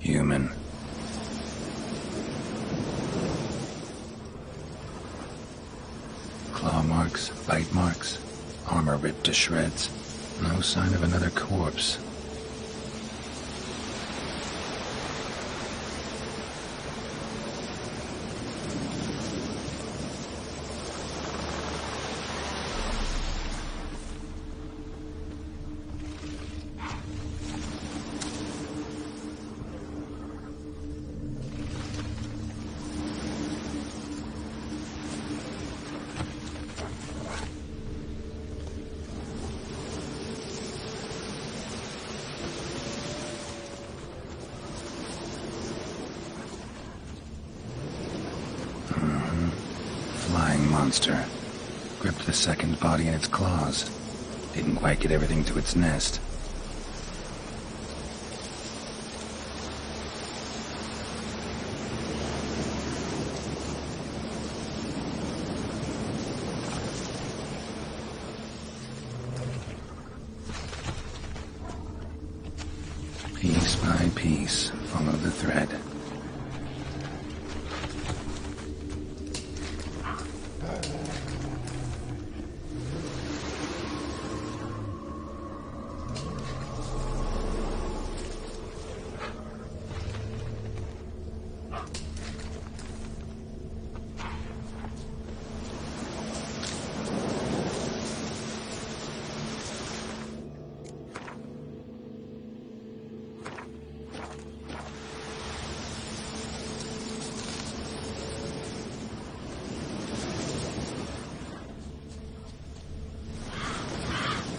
Human. Claw marks, bite marks, armor ripped to shreds. No sign of another corpse. Monster. Gripped the second body in its claws. Didn't quite get everything to its nest. Piece by piece, follow the thread.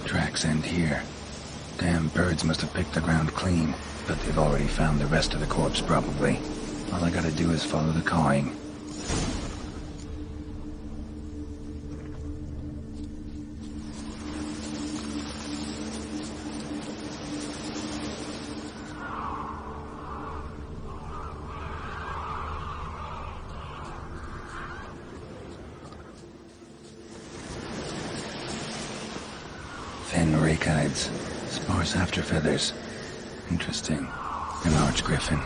Tracks end here. Damn birds must have picked the ground clean, but they've already found the rest of the corpse probably. All I gotta do is follow the cawing. Thin rachides, sparse afterfeathers. Interesting. An arch griffin.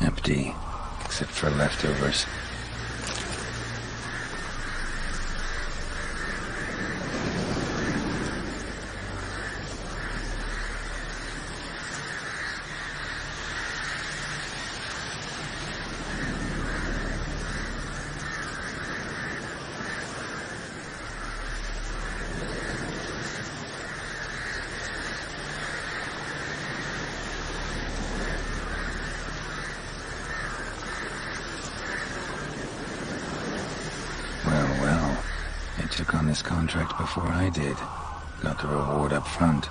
Empty, except for leftovers. took on this contract before I did. Got the reward up front.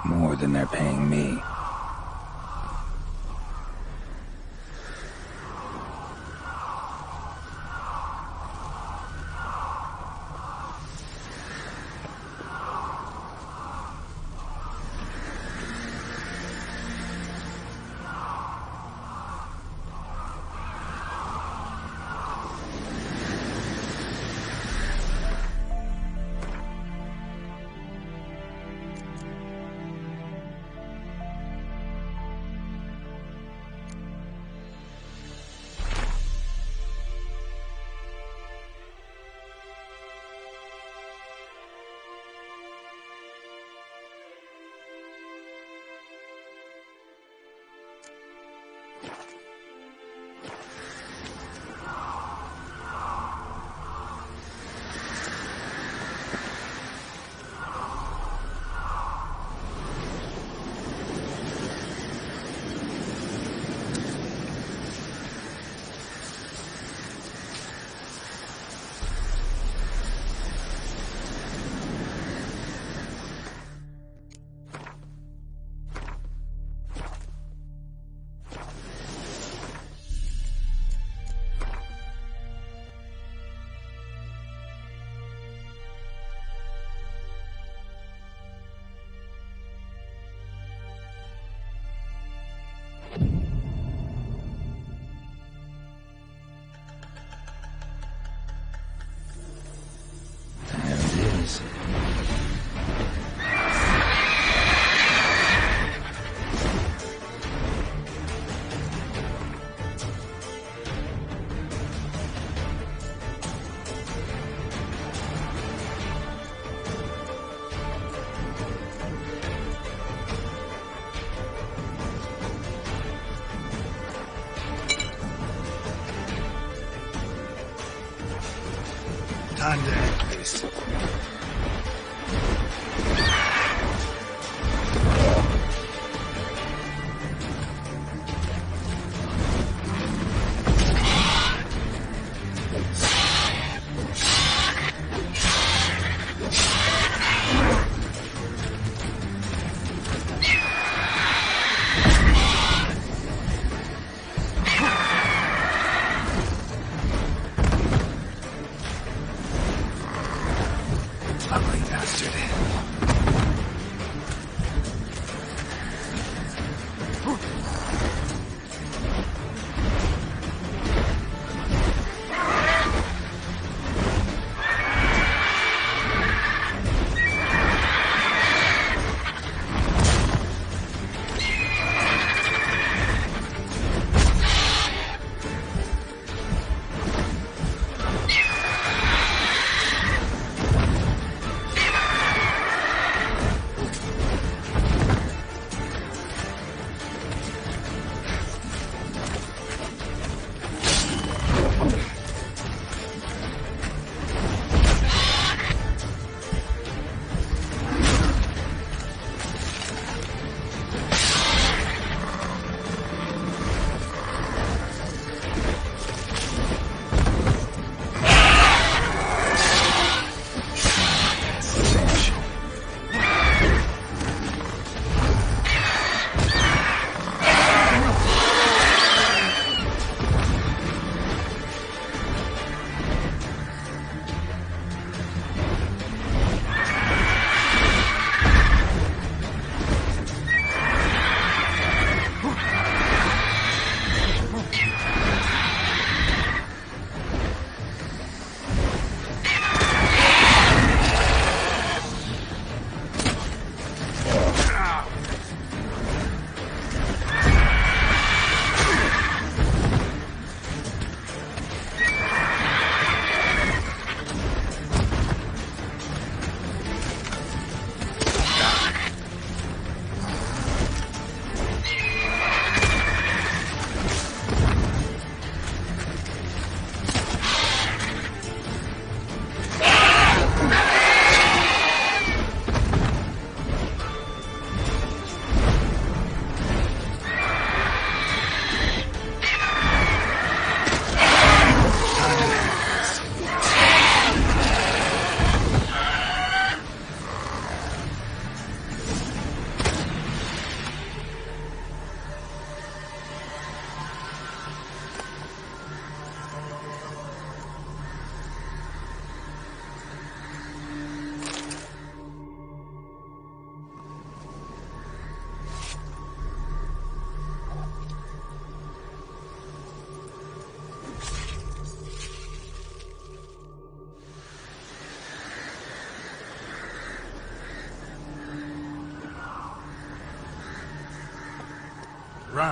More than they're paying me. Time to act, please.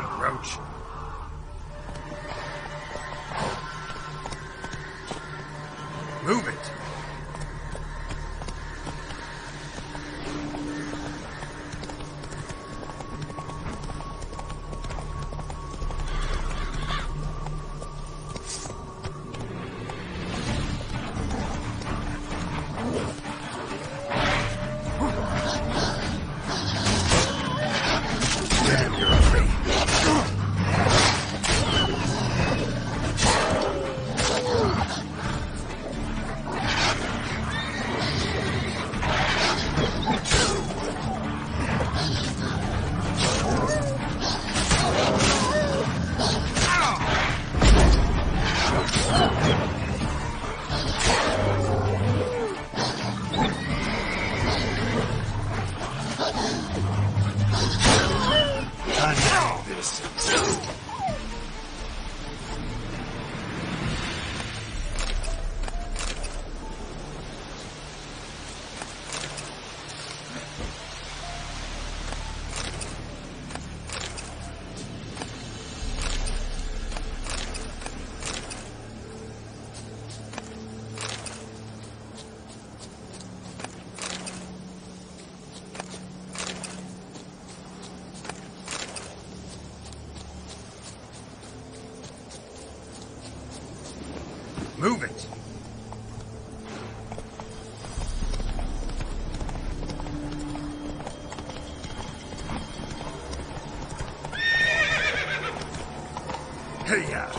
on, Roach. Move it! Move it! Hey-ya!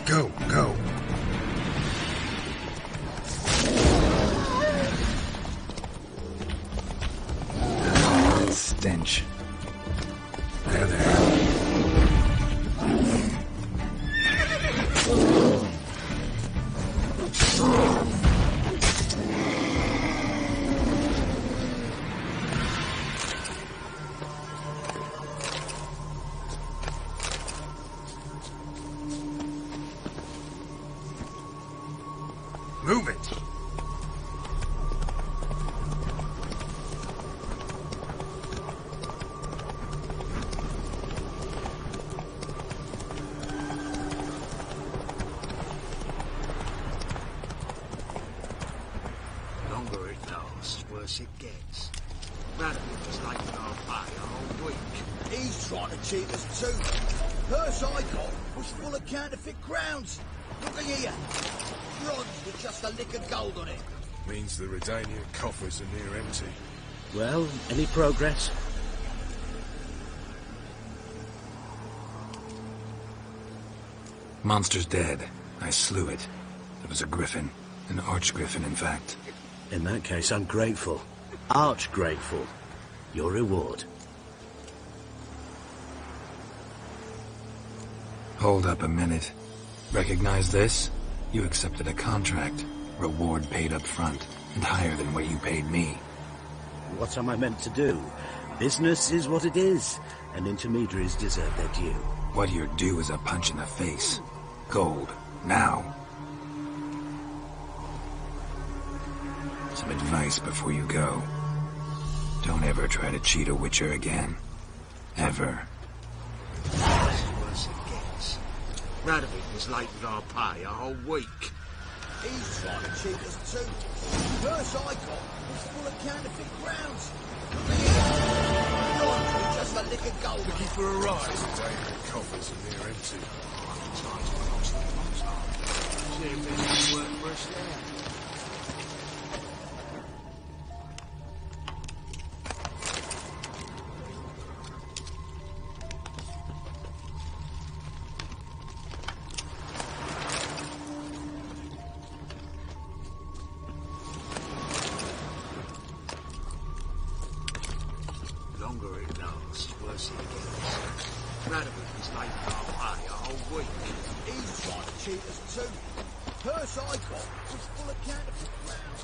Go, go! Stench. There, there. Move it! Longer it lasts, worse it gets. Rather was like our pay a whole week. He's trying to cheat us too. Purse I got was full of counterfeit crowns. Look at here. Bronze with just a lick of gold on it. Means the Redanian coffers are near empty. Well, any progress? Monster's dead. I slew it. It was a griffin. An archgriffin, in fact. In that case, I'm grateful. Arch grateful. Your reward. Hold up a minute. Recognize this? You accepted a contract. Reward paid up front, and higher than what you paid me. What am I meant to do? Business is what it is, and intermediaries deserve their due. What you're due is a punch in the face. Gold. Now. Some advice before you go. Don't ever try to cheat a Witcher again. Ever. Worse it gets. Rather was late with our pay a whole week. He's trying to cheat us too. Purse I got was full of counterfeit crowns. Look at here. Bronze with just a lick of gold on Looking it. for a rise? Redanian coffers are near empty. See if there's any work for us there. Longer it lasts, worse it gets. Rather was late with our pay a whole week. He's trying to cheat us too. Purse I got was full of counterfeit crowns.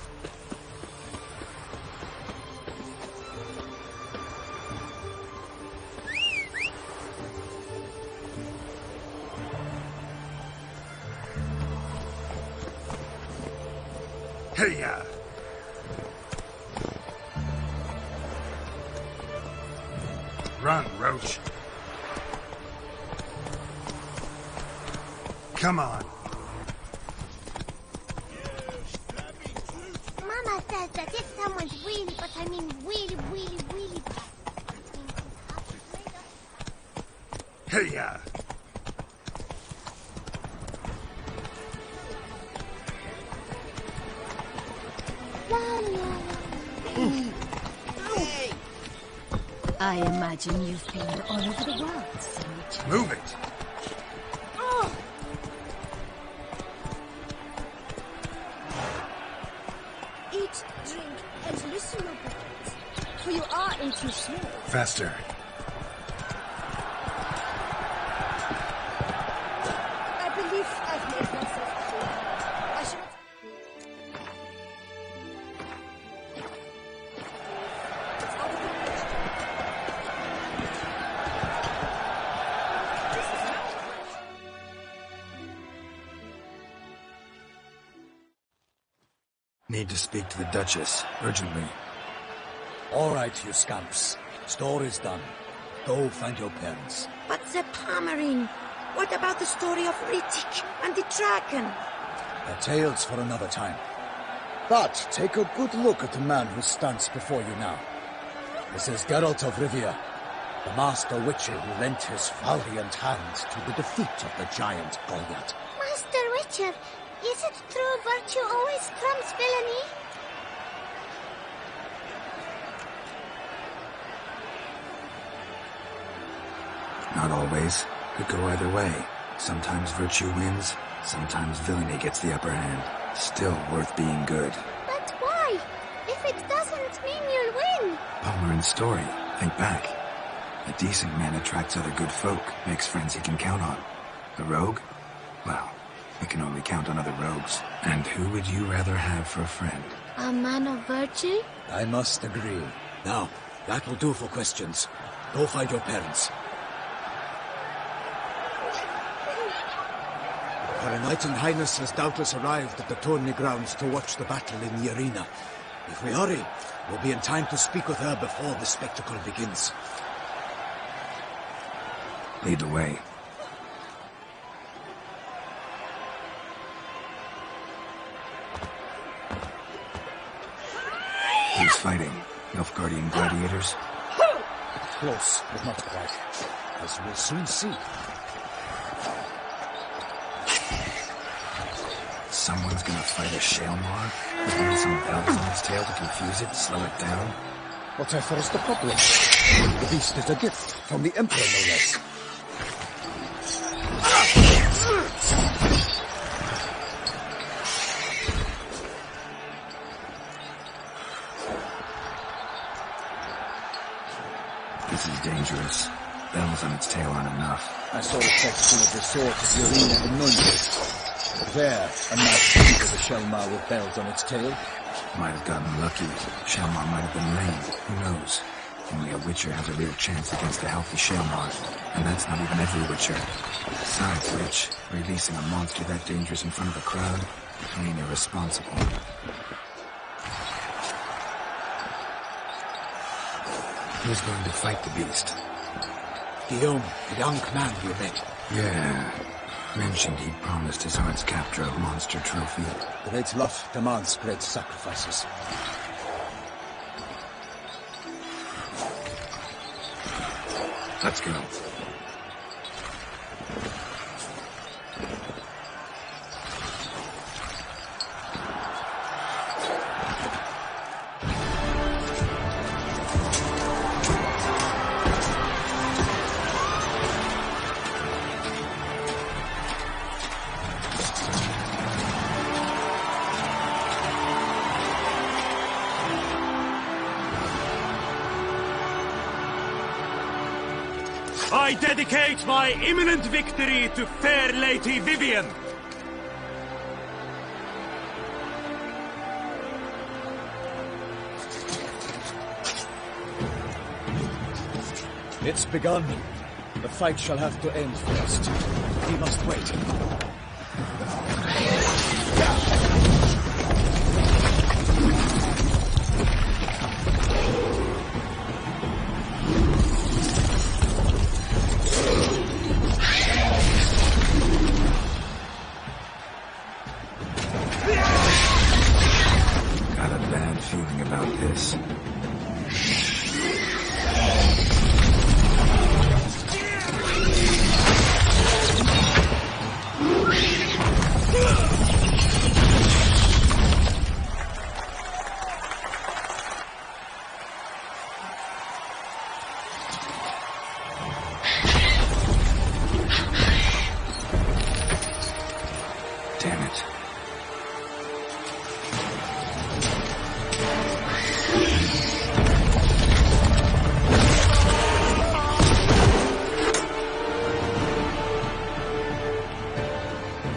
Hiya! Run, Roach. Come on. Mama says that if someone's really, but I mean really bad, Hiya! I imagine you've been all over the world, Sage. Move it! Oh. Eat, drink, and listen, your boys, for you are too small. Faster. I believe I've made myself clear. I should... Need to speak to the Duchess, urgently. All right, you scamps. Story's done. Go find your parents. But the Pomerine, what about the story of Riddick and the dragon? A tale's for another time. But take a good look at the man who stands before you now. This is Geralt of Rivia, the master witcher who lent his valiant hand to the defeat of the giant Goliath. Master Witcher, is it true virtue always trumps villainy? Not always. Could go either way. Sometimes virtue wins, sometimes villainy gets the upper hand. Still worth being good. But why? If it doesn't mean you'll win. Palmerin's story. Think back. A decent man attracts other good folk, makes friends he can count on. A rogue? Well, we can only count on other rogues. And who would you rather have for a friend? A man of virtue? I must agree. Now, that will do for questions. Go find your parents. Her Knight and Highness has doubtless arrived at the tourney grounds to watch the battle in the arena. If we hurry, we'll be in time to speak with her before the spectacle begins. Lead the way. Who's fighting? Nilfgaardian gladiators? Close, but not quite. As we'll soon see. Someone's gonna fight a Shalmar? With maybe some bells on its tail to confuse it, slow it down? Whatever is the problem? The beast is a gift from the Emperor, no less. This is dangerous. Bells on its tail aren't enough. I saw a section of the sword at the arena in Nuremberg. There, a knight with a Shalmar with bells on its tail. Might have gotten lucky. Shalmar might have been lame. Who knows? Only a Witcher has a real chance against a healthy Shalmar. And that's not even every Witcher. Besides which, releasing a monster that dangerous in front of a crowd, plain irresponsible. Who's going to fight the beast? Guillaume, the young man you met. Yeah. Mentioned he'd promised his heart's captor a monster trophy. Great love demands great sacrifices. Let's go. I dedicate my imminent victory to fair Lady Vivian. It's begun. The fight shall have to end first. We must wait. bad feeling about this. Damn it.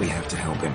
We have to help him.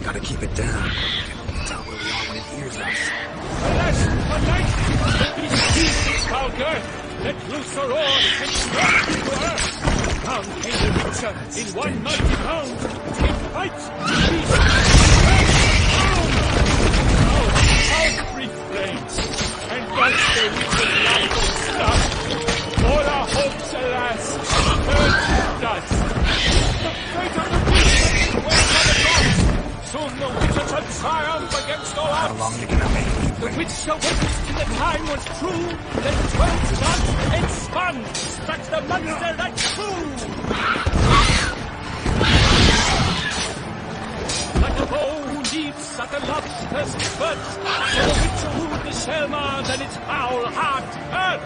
Gotta keep it down. Can't tell where we are when it hears us. Alas, the night! Be still, foul girth! Let loose the roar and strike to earth! Down came the Witcher in one mighty bound! Take fight! Peace! Down! Now, out brief flames! And once the Witcher light and stuff! All our hopes, alas, turned to dust! The fate of the Witcher went on the cross! Soon the Witcher shall triumph against all odds. How long you gonna make me? The Witcher witnessed till the time was true. Then 12 shots and spun, struck the monster right through. Like a bow who leaps at the love's first spurt, so the Witcher wooed the Shellmard and its foul heart hurt.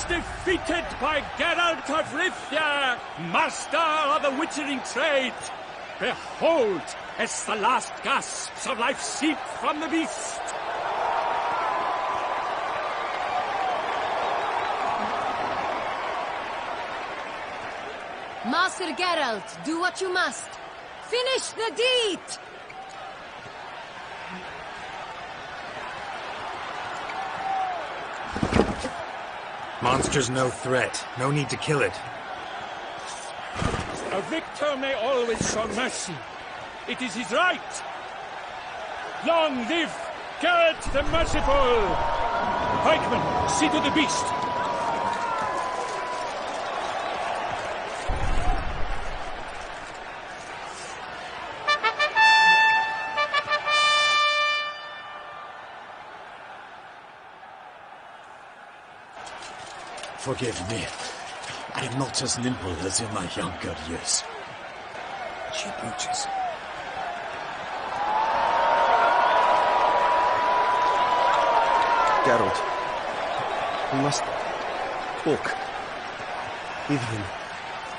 Defeated by Geralt of Rivia, master of the witchering trade. Behold, as the last gasps of life seep from the beast. Master Geralt, do what you must. Finish the deed! Monster's no threat. No need to kill it. A victor may always show mercy. It is his right. Long live Geralt the Merciful! Pikeman, see to the beast. Forgive me. I am not as nimble as in my younger years. She approaches. Geralt, we must talk. With him.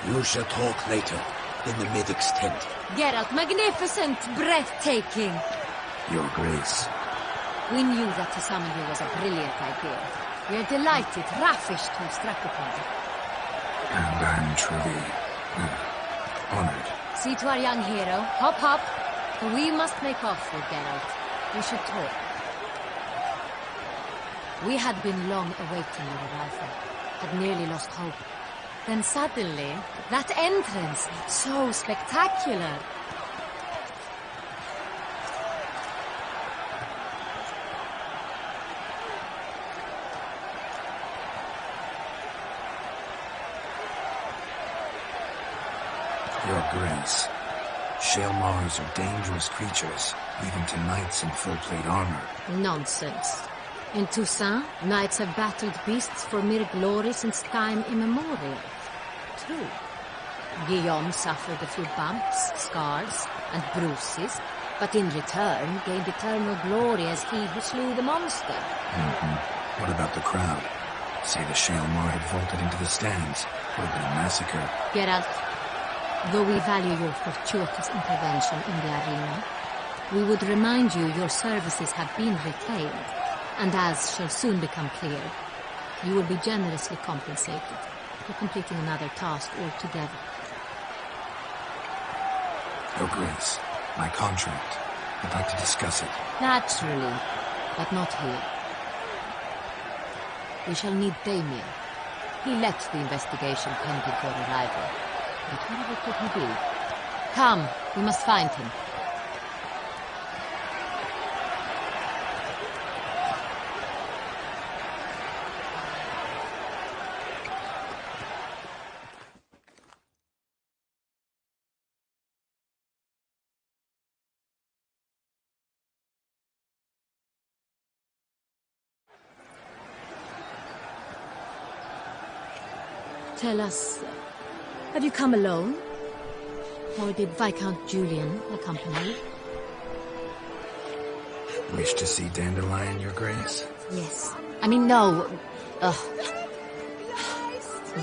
You shall talk later, in the medic's tent. Geralt, magnificent, breathtaking. Your Grace. We knew that to summon you was a brilliant idea. We are delighted, ravished to have struck upon you. And I'm truly honored. See to our young hero. Hop, hop. For we must make off with Geralt. We should talk. We had been long awaiting your arrival. Had nearly lost hope. Then suddenly, that entrance, so spectacular. Your Grace. Shaelmars are dangerous creatures, even to knights in full-plate armor. Nonsense. In Toussaint, knights have battled beasts for mere glory since time immemorial. True. Guillaume suffered a few bumps, scars, and bruises, but in return gained eternal glory as he who slew the monster. What about the crowd? Say the Shaelmar had vaulted into the stands. Would have been a massacre. Geralt, though we value your fortuitous intervention in the arena, we would remind you your services have been retained, and as shall soon become clear, you will be generously compensated for completing another task altogether. Your Grace, my contract. I'd like to discuss it. Naturally, but not here. We shall need Damien. He left the investigation pending your arrival. But wherever could he be? Come, we must find him. Tell us, have you come alone? Or did Viscount Julian accompany you? Wish to see Dandelion, Your Grace? Yes. I mean, no.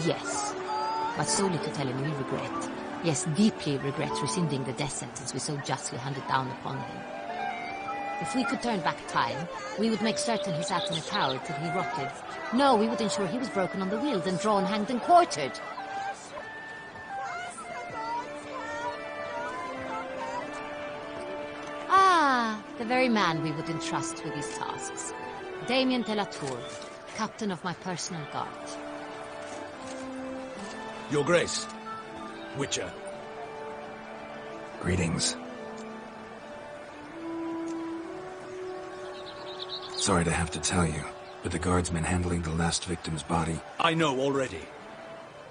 Yes. But solely to tell him we regret. Yes, deeply regret rescinding the death sentence we so justly handed down upon him. If we could turn back time, we would make certain he sat in a tower till he rotted. No, we would ensure he was broken on the wheel, then drawn, hanged, and quartered. Ah, the very man we would entrust with these tasks. Damien de la Tour, captain of my personal guard. Your Grace. Witcher. Greetings. Sorry to have to tell you, but the guardsmen handling the last victim's body... I know already.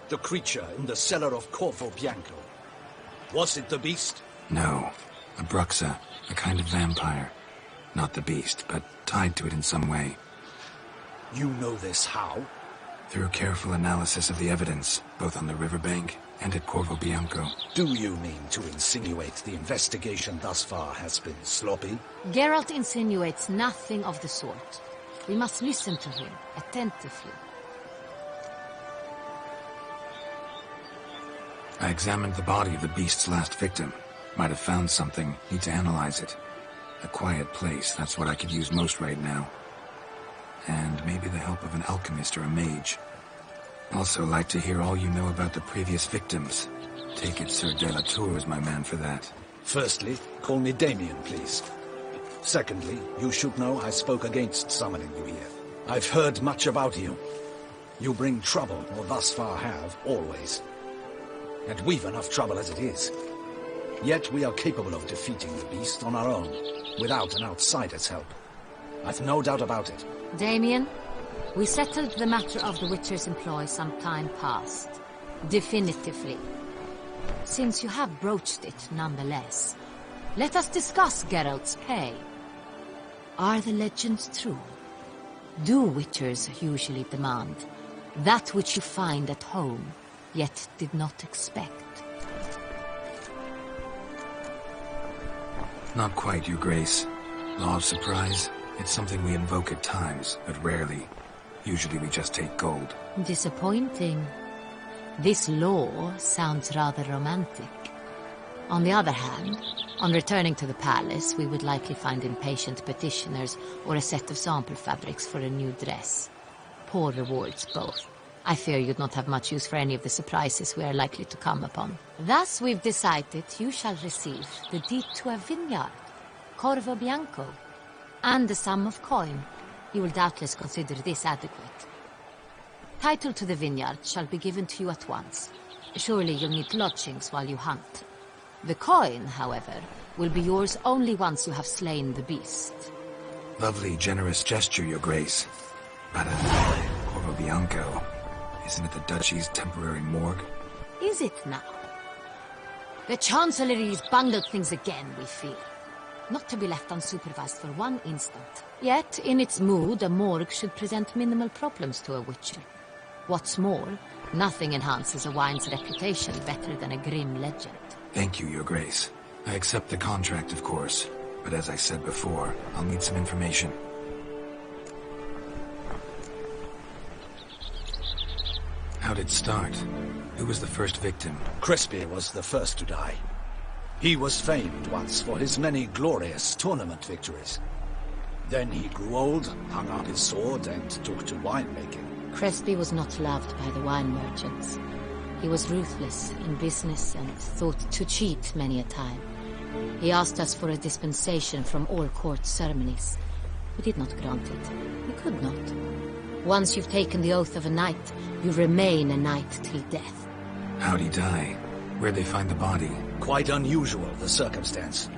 The creature in the cellar of Corvo Bianco. Was it the beast? No. A Bruxa, a kind of vampire. Not the beast, but tied to it in some way. You know this how? Through careful analysis of the evidence, both on the riverbank and at Corvo Bianco. Do you mean to insinuate the investigation thus far has been sloppy? Geralt insinuates nothing of the sort. We must listen to him, attentively. I examined the body of the beast's last victim. Might have found something. Need to analyze it. A quiet place, that's what I could use most right now. And maybe the help of an alchemist or a mage. Also like to hear all you know about the previous victims. Take it Sir de la Tour is my man for that. Firstly, call me Damien, please. Secondly, you should know I spoke against summoning you here. I've heard much about you. You bring trouble, or thus far have, always. And we've enough trouble as it is. Yet we are capable of defeating the beast on our own, without an outsider's help. I've no doubt about it. Damien, we settled the matter of the Witcher's employ some time past. Definitively. Since you have broached it nonetheless, let us discuss Geralt's pay. Are the legends true? Do Witchers usually demand that which you find at home, yet did not expect? Not quite, Your Grace. Law of surprise, it's something we invoke at times, but rarely. Usually we just take gold. Disappointing. This law sounds rather romantic. On the other hand, on returning to the palace, we would likely find impatient petitioners or a set of sample fabrics for a new dress. Poor rewards both. I fear you'd not have much use for any of the surprises we are likely to come upon. Thus we've decided you shall receive the deed to a vineyard, Corvo Bianco, and a sum of coin. You will doubtless consider this adequate. Title to the vineyard shall be given to you at once. Surely you'll need lodgings while you hunt. The coin, however, will be yours only once you have slain the beast. Lovely, generous gesture, Your Grace. But, Corvo Bianco, isn't it the Duchy's temporary morgue? Is it now? The Chancellery's bungled things again, we fear. Not to be left unsupervised for one instant. Yet, in its mood, a morgue should present minimal problems to a Witcher. What's more, nothing enhances a wine's reputation better than a grim legend. Thank you, Your Grace. I accept the contract, of course. But as I said before, I'll need some information. How'd it start? Who was the first victim? Crespi was the first to die. He was famed once for his many glorious tournament victories. Then he grew old, hung up his sword, and took to winemaking. Crespi was not loved by the wine merchants. He was ruthless in business and thought to cheat many a time. He asked us for a dispensation from all court ceremonies. We did not grant it. We could not. Once you've taken the oath of a knight, you remain a knight till death. How'd he die? Where'd they find the body? Quite unusual, the circumstance.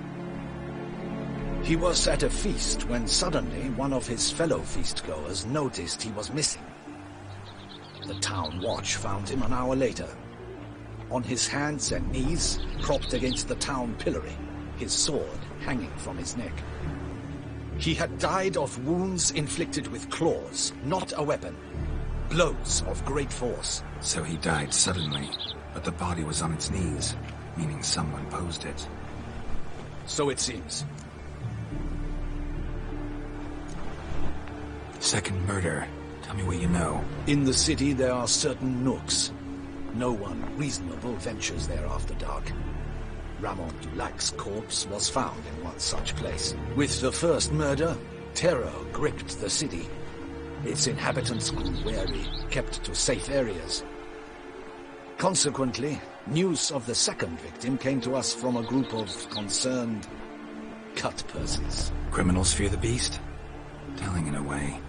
He was at a feast when suddenly one of his fellow feastgoers noticed he was missing. The town watch found him an hour later. On his hands and knees, propped against the town pillory, his sword hanging from his neck. He had died of wounds inflicted with claws, not a weapon. Blows of great force. So he died suddenly, but the body was on its knees, meaning someone posed it. So it seems. Second murder. Tell me what you know. In the city there are certain nooks. No one reasonable ventures there after dark. Ramon Dulac's corpse was found in one such place. With the first murder, terror gripped the city. Its inhabitants grew wary, kept to safe areas. Consequently, news of the second victim came to us from a group of concerned cut persons. Criminals fear the beast? Telling in a way.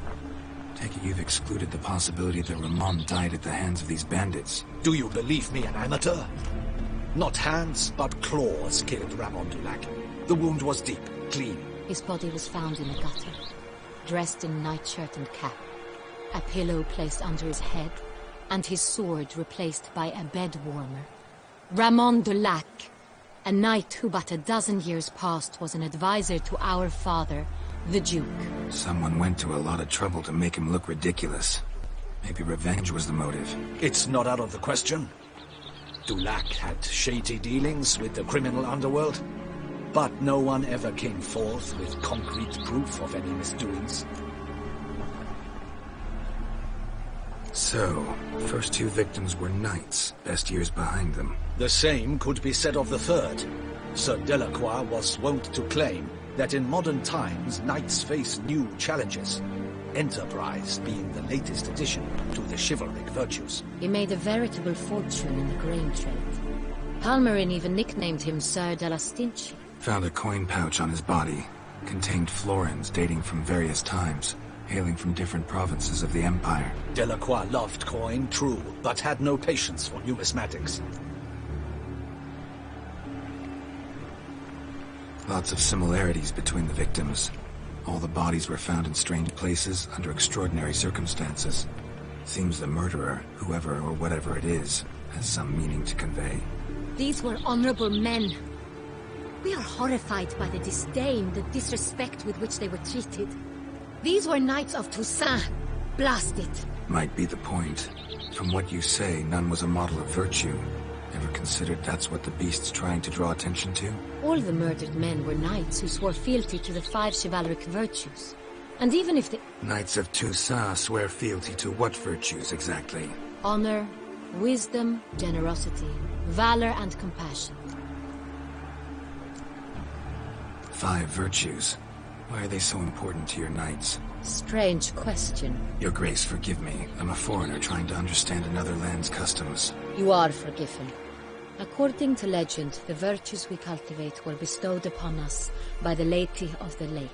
Take it you've excluded the possibility that Ramon died at the hands of these bandits. Do you believe me an amateur? Not hands, but claws killed Ramon Dulac. The wound was deep, clean. His body was found in a gutter, dressed in nightshirt and cap, a pillow placed under his head, and his sword replaced by a bed warmer. Ramon Dulac, a knight who but a dozen years past was an advisor to our father, the Duke. Someone went to a lot of trouble to make him look ridiculous. Maybe revenge was the motive. It's not out of the question. Dulac had shady dealings with the criminal underworld, but no one ever came forth with concrete proof of any misdoings. So, first two victims were knights, best years behind them. The same could be said of the third. Sir Delacroix was wont to claim that in modern times knights face new challenges, enterprise being the latest addition to the chivalric virtues. He made a veritable fortune in the grain trade. Palmerin even nicknamed him Sir de la Stinchi. Found a coin pouch on his body. Contained florins dating from various times. hailing from different provinces of the Empire. Delacroix loved coin, true, but had no patience for numismatics. Lots of similarities between the victims. All the bodies were found in strange places under extraordinary circumstances. Seems the murderer, whoever or whatever it is, has some meaning to convey. These were honorable men. We are horrified by the disdain, the disrespect with which they were treated. These were knights of Toussaint. Blast it. Might be the point. From what you say, none was a model of virtue. Ever considered that's what the beast's trying to draw attention to? All the murdered men were knights who swore fealty to the 5 chivalric virtues. And even if the... Knights of Toussaint swear fealty to what virtues exactly? Honor, wisdom, generosity, valor and compassion. 5 virtues. Why are they so important to your knights? Strange question. Your Grace, forgive me. I'm a foreigner trying to understand another land's customs. You are forgiven. According to legend, the virtues we cultivate were bestowed upon us by the Lady of the Lake.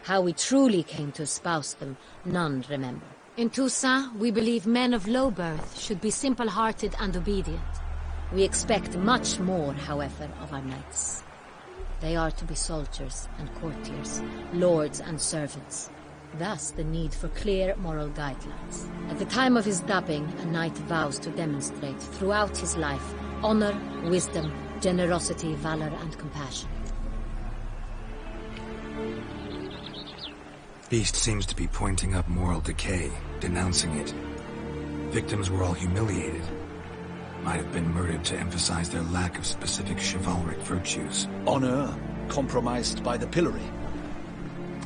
How we truly came to espouse them, none remember. In Toussaint, we believe men of low birth should be simple-hearted and obedient. We expect much more, however, of our knights. They are to be soldiers and courtiers, lords and servants. Thus, the need for clear moral guidelines. At the time of his dubbing, a knight vows to demonstrate throughout his life honor, wisdom, generosity, valor, and compassion. Beast seems to be pointing up moral decay, denouncing it. Victims were all humiliated. Might have been murdered to emphasize their lack of specific chivalric virtues. Honor compromised by the pillory.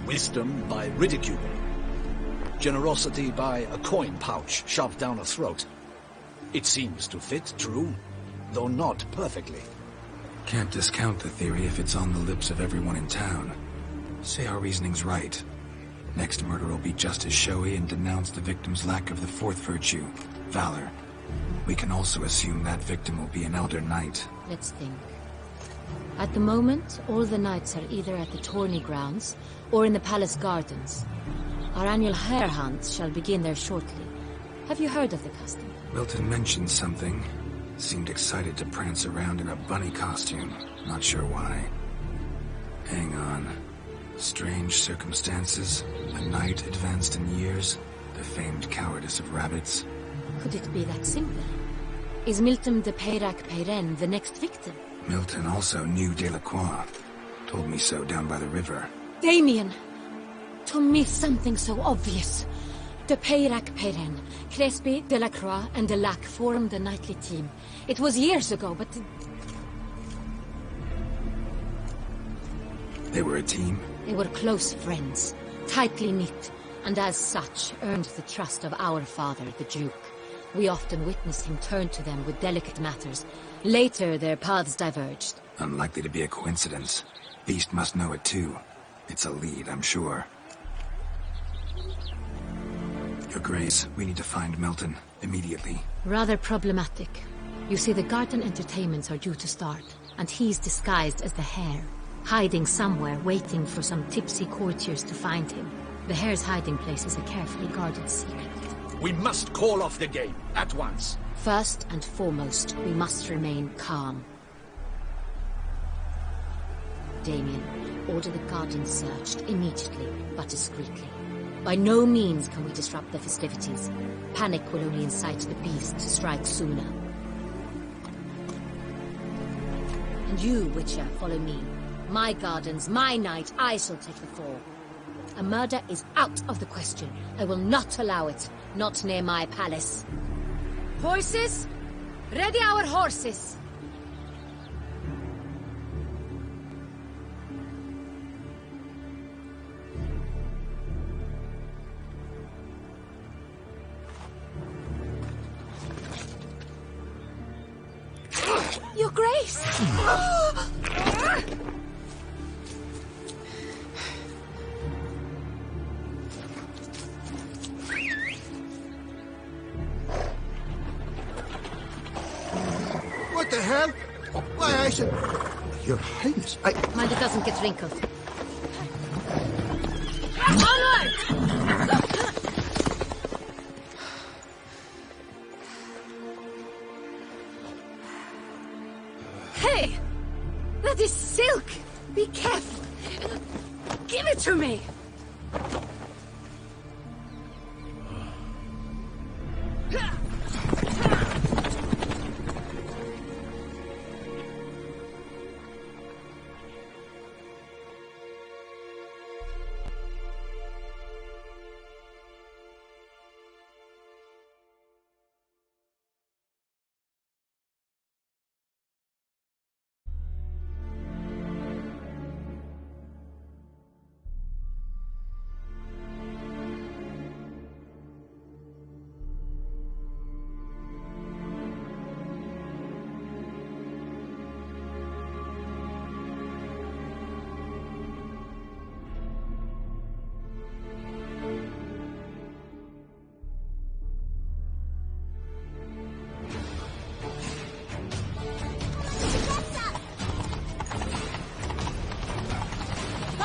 Wisdom by ridicule. Generosity by a coin pouch shoved down a throat. It seems to fit, true, though not perfectly. Can't discount the theory if it's on the lips of everyone in town. Say our reasoning's right. Next murder will be just as showy and denounce the victim's lack of the 4th virtue, valor. We can also assume that victim will be an elder knight. Let's think. At the moment, all the knights are either at the tourney grounds or in the palace gardens. Our annual hare hunts shall begin there shortly. Have you heard of the custom? Milton mentioned something. Seemed excited to prance around in a bunny costume. Not sure why. Hang on. Strange circumstances. A knight advanced in years. The famed cowardice of rabbits. Could it be that simple? Is Milton de Peyrac-Peyren the next victim? Milton also knew Delacroix. Told me so down by the river. Damien! To miss something so obvious. De Peyrac-Peyren, Crespi, Delacroix, and Delac formed the knightly team. It was years ago, but... They were a team? They were close friends, tightly knit, and as such earned the trust of our father, the Duke. We often witnessed him turn to them with delicate matters. Later, their paths diverged. Unlikely to be a coincidence. Beast must know it too. It's a lead, I'm sure. Your Grace, we need to find Milton, immediately. Rather problematic. You see, the garden entertainments are due to start, and he's disguised as the hare, hiding somewhere, waiting for some tipsy courtiers to find him. The hare's hiding place is a carefully guarded secret. We must call off the game, at once. First and foremost, we must remain calm. Damien, order the garden searched immediately, but discreetly. By no means can we disrupt the festivities. Panic will only incite the beast to strike sooner. And you, Witcher, follow me. My gardens, my night, I shall take the fall. A murder is out of the question. I will not allow it. Not near my palace. Horses? Ready our horses! Your Grace! What the hell? Why, I said... Your Highness, I... Mind it doesn't get wrinkled. Onward! Give it to me!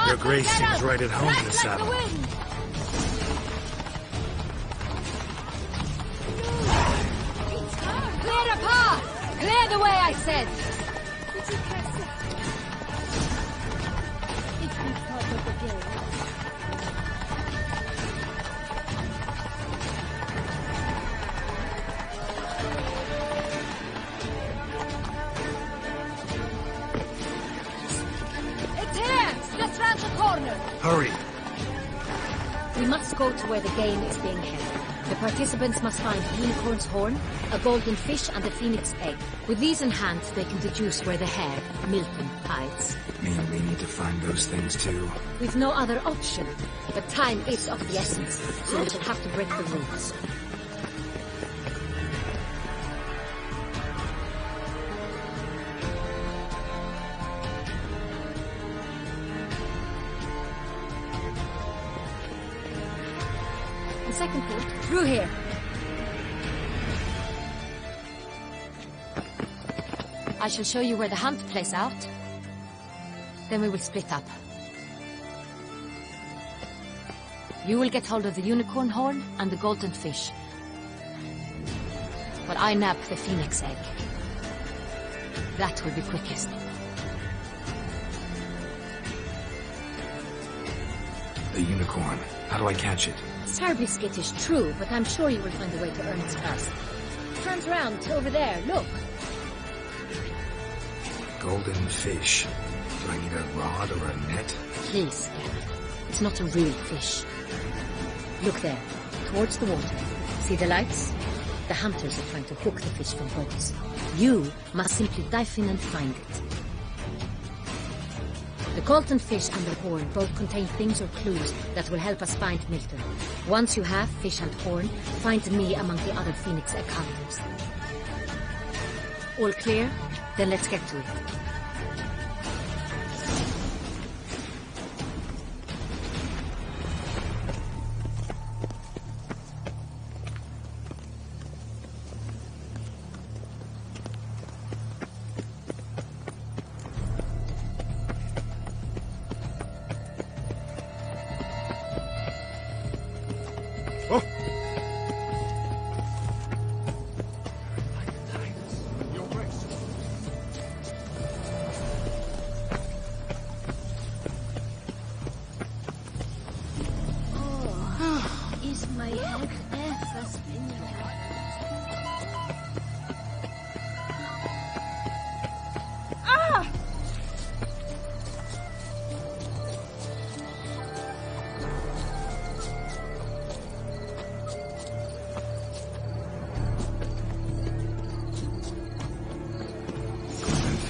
Your grace seems right at home in the saddle. Clear the path! Clear the way, I said! It's part of the game. Let's round the corner! Hurry! We must go to where the game is being held. The participants must find a unicorn's horn, a golden fish, and a phoenix egg. With these in hand, they can deduce where the hare, Milton, hides. Mean we need to find those things too? We've no other option. But time is of the essence, so we will have to break the rules. Second port, through here. I shall show you where the hunt plays out. Then we will split up. You will get hold of the unicorn horn and the golden fish. While I nab the phoenix egg. That will be quickest. The unicorn. How do I catch it? It's terribly skittish, true, but I'm sure you will find a way to earn its trust. Turns around, over there, look. Golden fish. Do I need a rod or a net? Please, Geralt. It's not a real fish. Look there, towards the water. See the lights? The hunters are trying to hook the fish from boats. You must simply dive in and find it. The golden fish and the horn both contain things or clues that will help us find Milton. Once you have fish and horn, find me among the other Phoenix Egg hunters. All clear? Then let's get to it.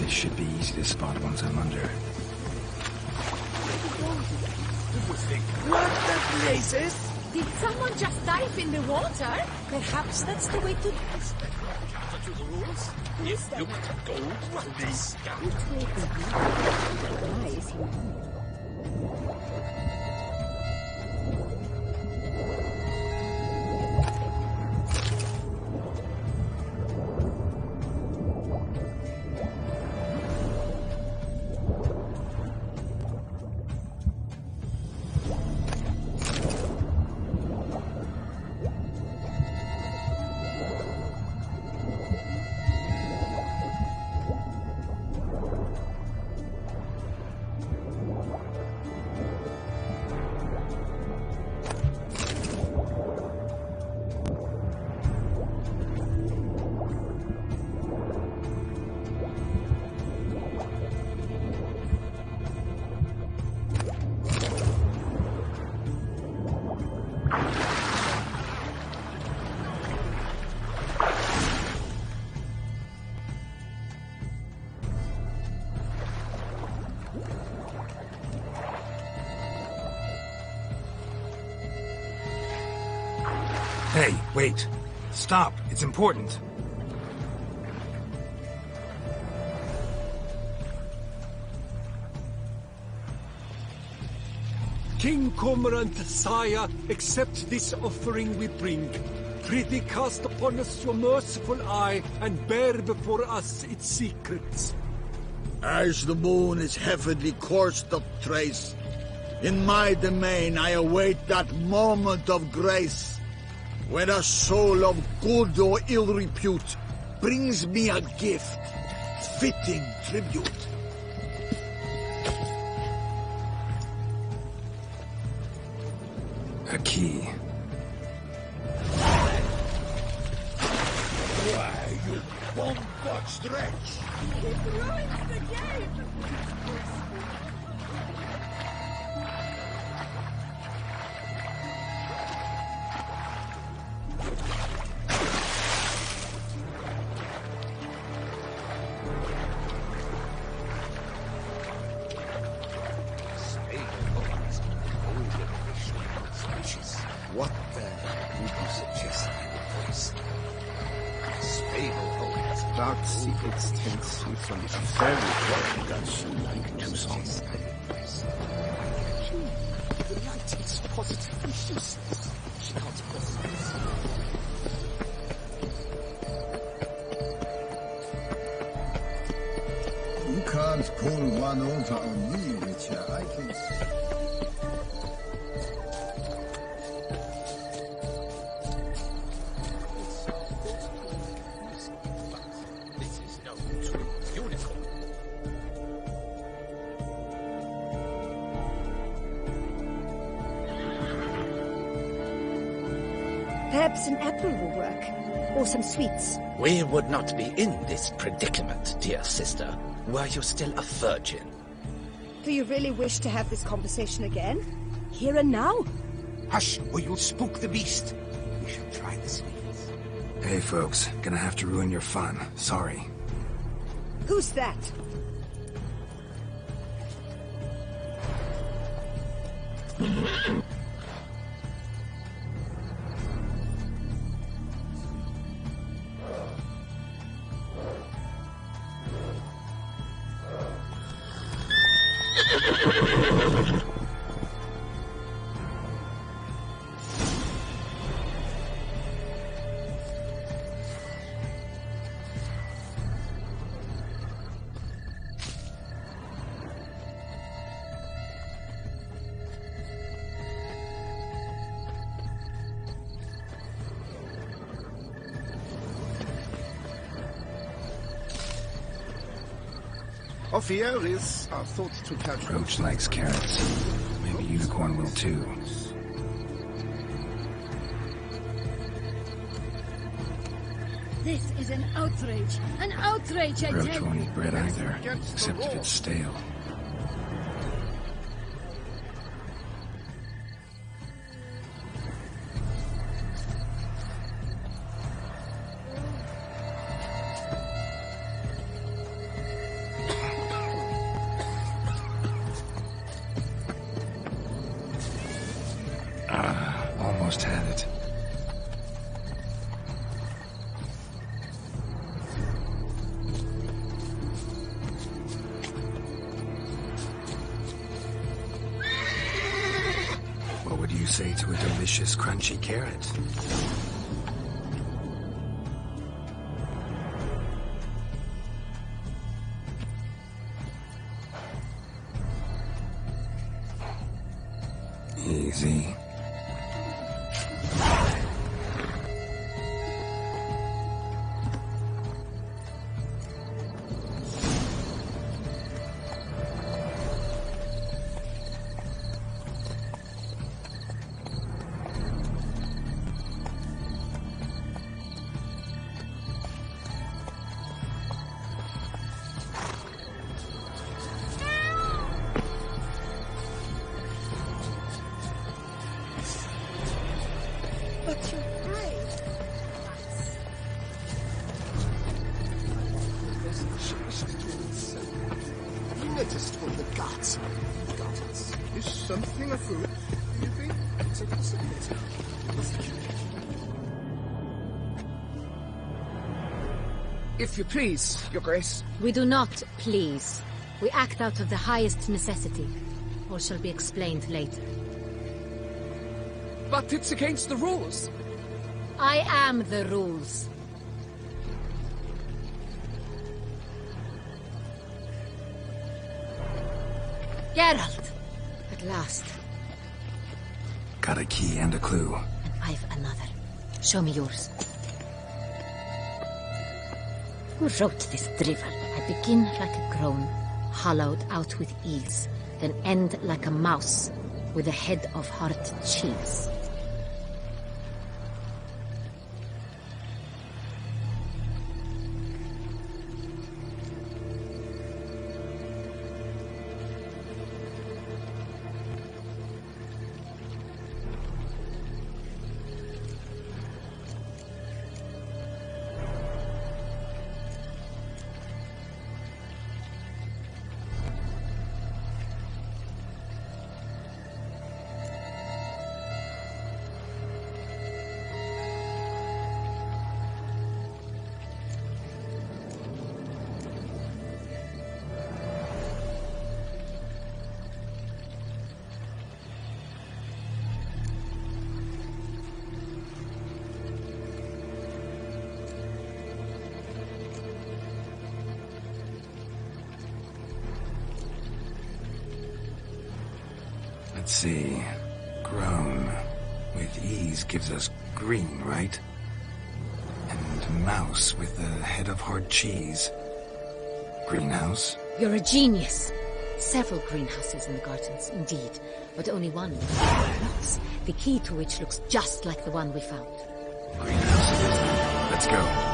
Should be easy to spot once I'm under. What the places? Did someone just dive in the water? Perhaps that's the way to... To the rules? If you want to go, this Hey, wait. Stop. It's important. King Cormorant, sire, accept this offering we bring. Prithee cast upon us your merciful eye, and bear before us its secrets. As the moon is heavily coursed of trace, in my domain I await that moment of grace, when a soul of good or ill repute brings me a gift, fitting tribute. A key. Why, you bomb-botched wretch! It ruins the game! What then would you suggest I replace? Spade holds Dark secrets tend to from the very world that she like to song. The light is positively useless. She can't possibly see. You can't pull one over on me, Witcher. I can see. Perhaps an apple will work. Or some sweets. We would not be in this predicament, dear sister, were you still a virgin. Do you really wish to have this conversation again? Here and now? Hush, or you'll spook the beast. We should try the sweets. Hey, folks. Gonna have to ruin your fun. Sorry. Who's that? Ophir is thought to catch Roach likes carrots. Maybe Unicorn will too. This is an outrage. An outrage, I Roach tell won't you. eat bread either, except if it's stale. Almost had it. What would you say to a delicious, crunchy carrot? Easy. But you're brave. He noticed from the guts. Is something afoot, you think? If you please, Your Grace. We do not please. We act out of the highest necessity. All shall be explained later. But it's against the rules. I am the rules. Geralt! At last. Got a key and a clue. And I've another. Show me yours. Who wrote this drivel? I begin like a groan, hollowed out with ease, then end like a mouse, with a head of hard cheese. Let's see. Grown with ease gives us green, right? And mouse with a head of hard cheese. Greenhouse? You're a genius. Several greenhouses in the gardens, indeed, but only one blocks, the key to which looks just like the one we found. Greenhouse it is then. Let's go.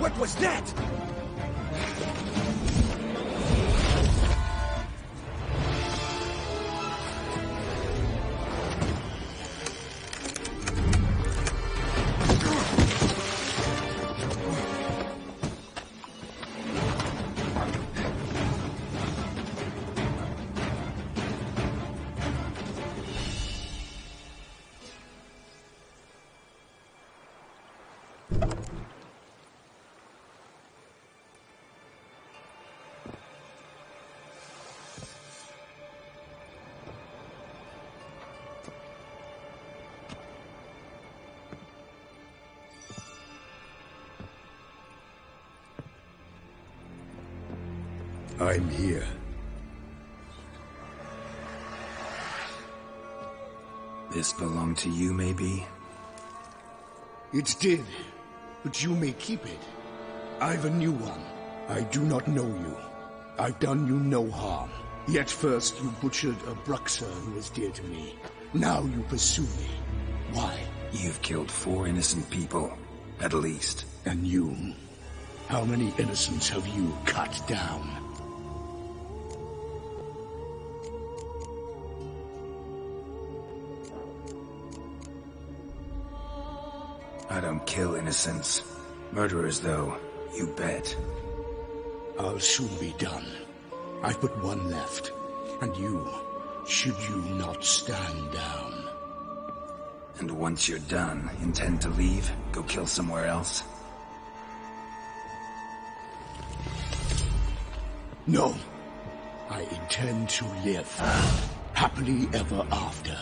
What was that? I'm here. This belonged to you, maybe? It did, but you may keep it. I've a new one. I do not know you. I've done you no harm. Yet first you butchered a Bruxer who was dear to me. Now you pursue me. Why? You've killed 4 innocent people, at least. And you? How many innocents have you cut down? I don't kill innocents. Murderers, though, you bet. I'll soon be done. I've but one left. And you, should you not stand down. And once you're done, intend to leave? Go kill somewhere else? No. I intend to live. Happily ever after.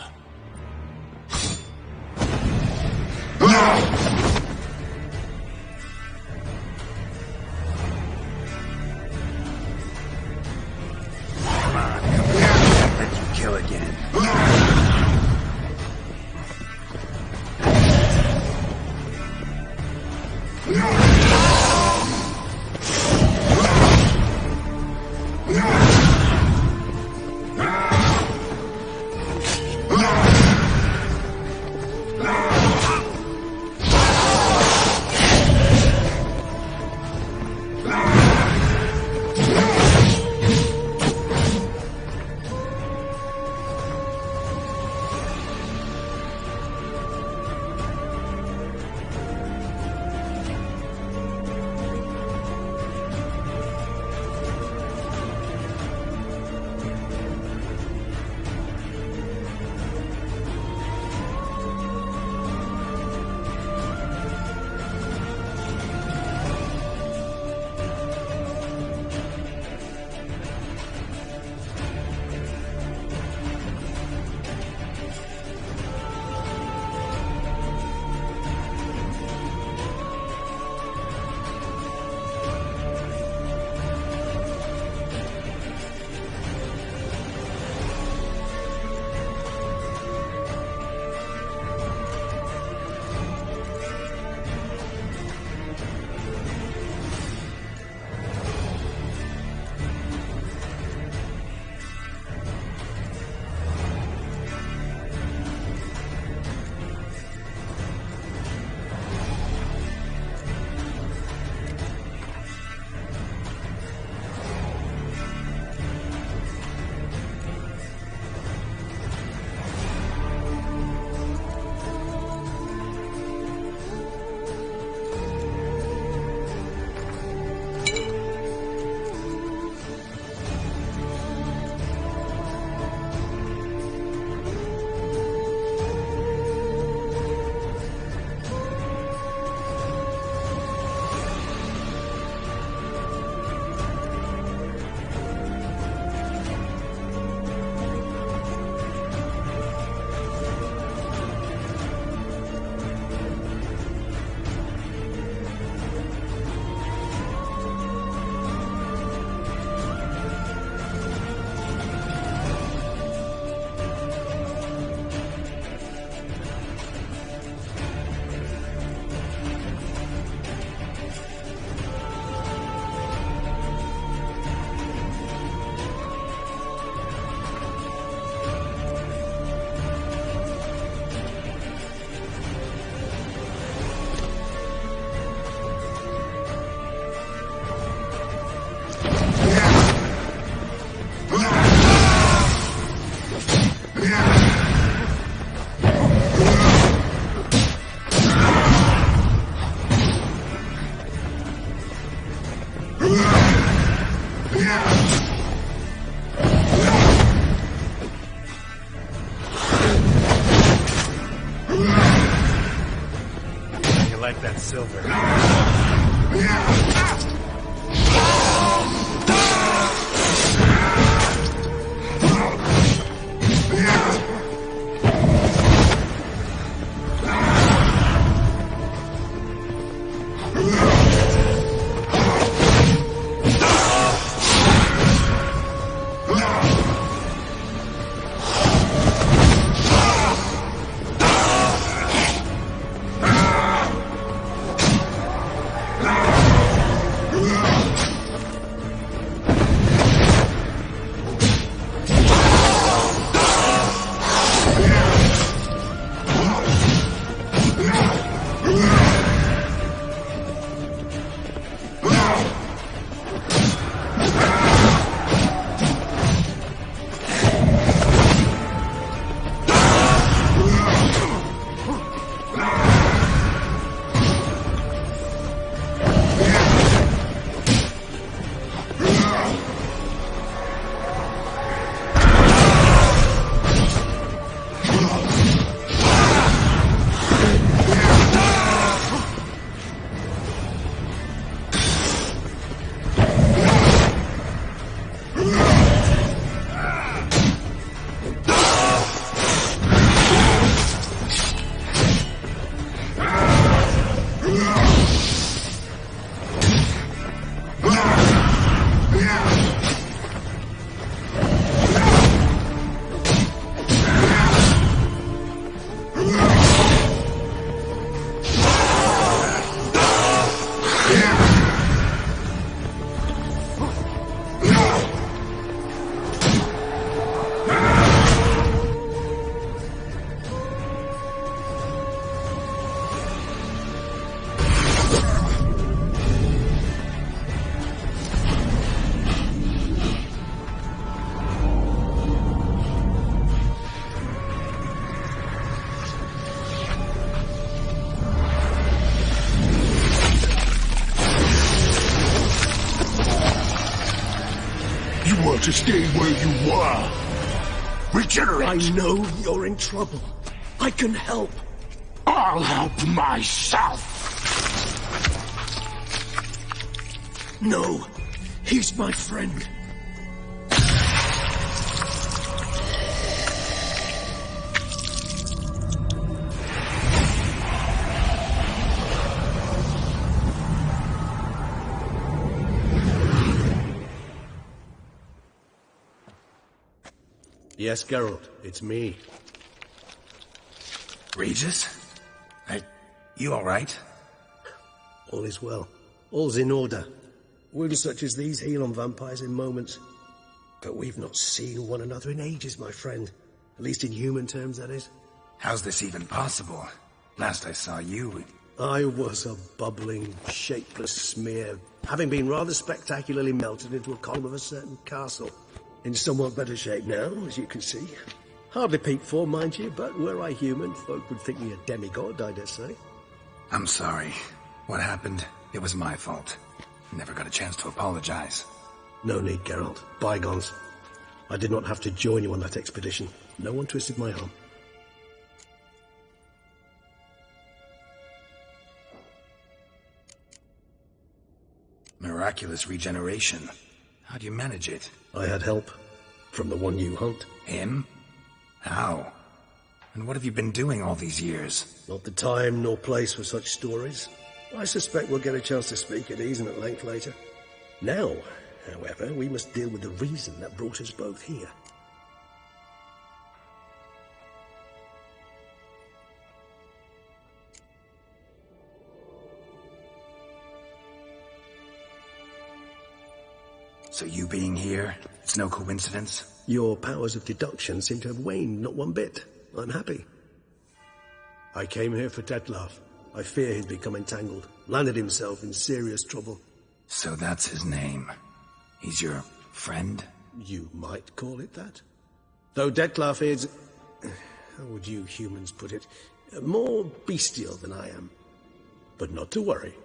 silver. To stay where you were. Regenerate! I know you're in trouble. I can help. I'll help myself! No, he's my friend. Yes, Geralt, it's me. Regis? You alright? All is well. All's in order. Wounds such as these heal on vampires in moments. But we've not seen one another in ages, my friend. At least in human terms, that is. How's this even possible? Last I saw you... I was a bubbling, shapeless smear, having been rather spectacularly melted into a column of a certain castle. In somewhat better shape now, as you can see. Hardly peaked for, mind you, but were I human, folk would think me a demigod, I dare say. I'm sorry. What happened, it was my fault. Never got a chance to apologize. No need, Geralt. Bygones. I did not have to join you on that expedition. No one twisted my arm. Miraculous regeneration. How do you manage it? I had help. From the one you hunt. Him? How? And what have you been doing all these years? Not the time nor place for such stories. I suspect we'll get a chance to speak at ease and at length later. Now, however, we must deal with the reason that brought us both here. So you being here, it's no coincidence? Your powers of deduction seem to have waned not one bit. I'm happy. I came here for Detlef. I fear he's become entangled, landed himself in serious trouble. So that's his name. He's your friend? You might call it that. Though Detlef is... how would you humans put it? More bestial than I am. But not to worry.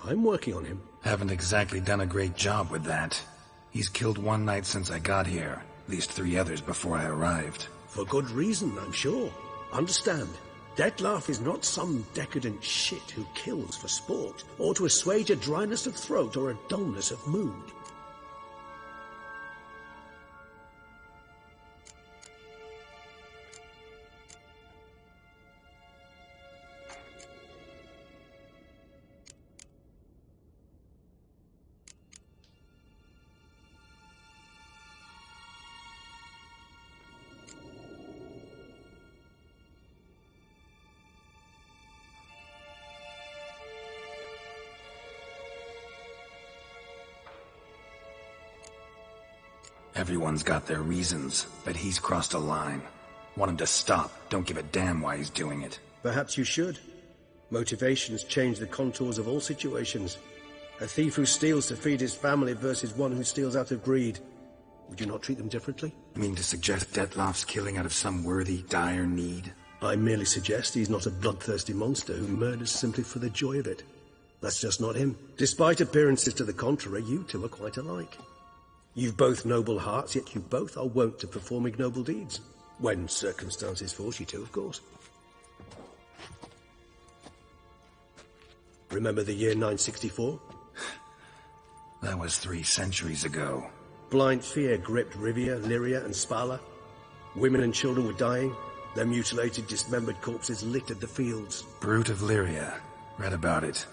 I'm working on him. Haven't exactly done a great job with that. He's killed one knight since I got here. At least 3 others before I arrived. For good reason, I'm sure. Understand, Detlaf is not some decadent shit who kills for sport, or to assuage a dryness of throat or a dullness of mood. Everyone's got their reasons, but he's crossed a line. Want him to stop. Don't give a damn why he's doing it. Perhaps you should. Motivations change the contours of all situations. A thief who steals to feed his family versus one who steals out of greed. Would you not treat them differently? You mean to suggest Detlaf's killing out of some worthy, dire need? I merely suggest he's not a bloodthirsty monster who murders simply for the joy of it. That's just not him. Despite appearances to the contrary, you two are quite alike. You've both noble hearts, yet you both are wont to perform ignoble deeds. When circumstances force you to, of course. Remember the year 964? That was 3 centuries ago. Blind fear gripped Rivia, Lyria, and Spala. Women and children were dying. Their mutilated, dismembered corpses littered the fields. Brute of Lyria. Read about it.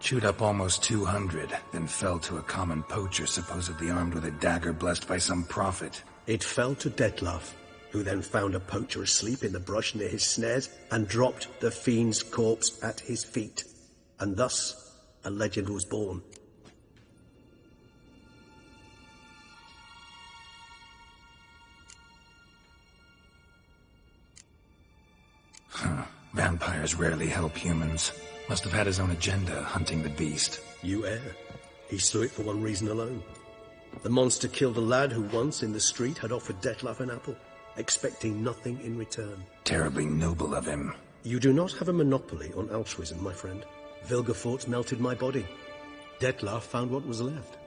Chewed up almost 200, then fell to a common poacher supposedly armed with a dagger blessed by some prophet. It fell to Detlaf, who then found a poacher asleep in the brush near his snares and dropped the fiend's corpse at his feet. And thus, a legend was born. Vampires rarely help humans. Must have had his own agenda, hunting the beast. You err. He slew it for one reason alone. The monster killed a lad who once, in the street, had offered Detlaf an apple, expecting nothing in return. Terribly noble of him. You do not have a monopoly on altruism, my friend. Vilgefortz melted my body. Detlaf found what was left.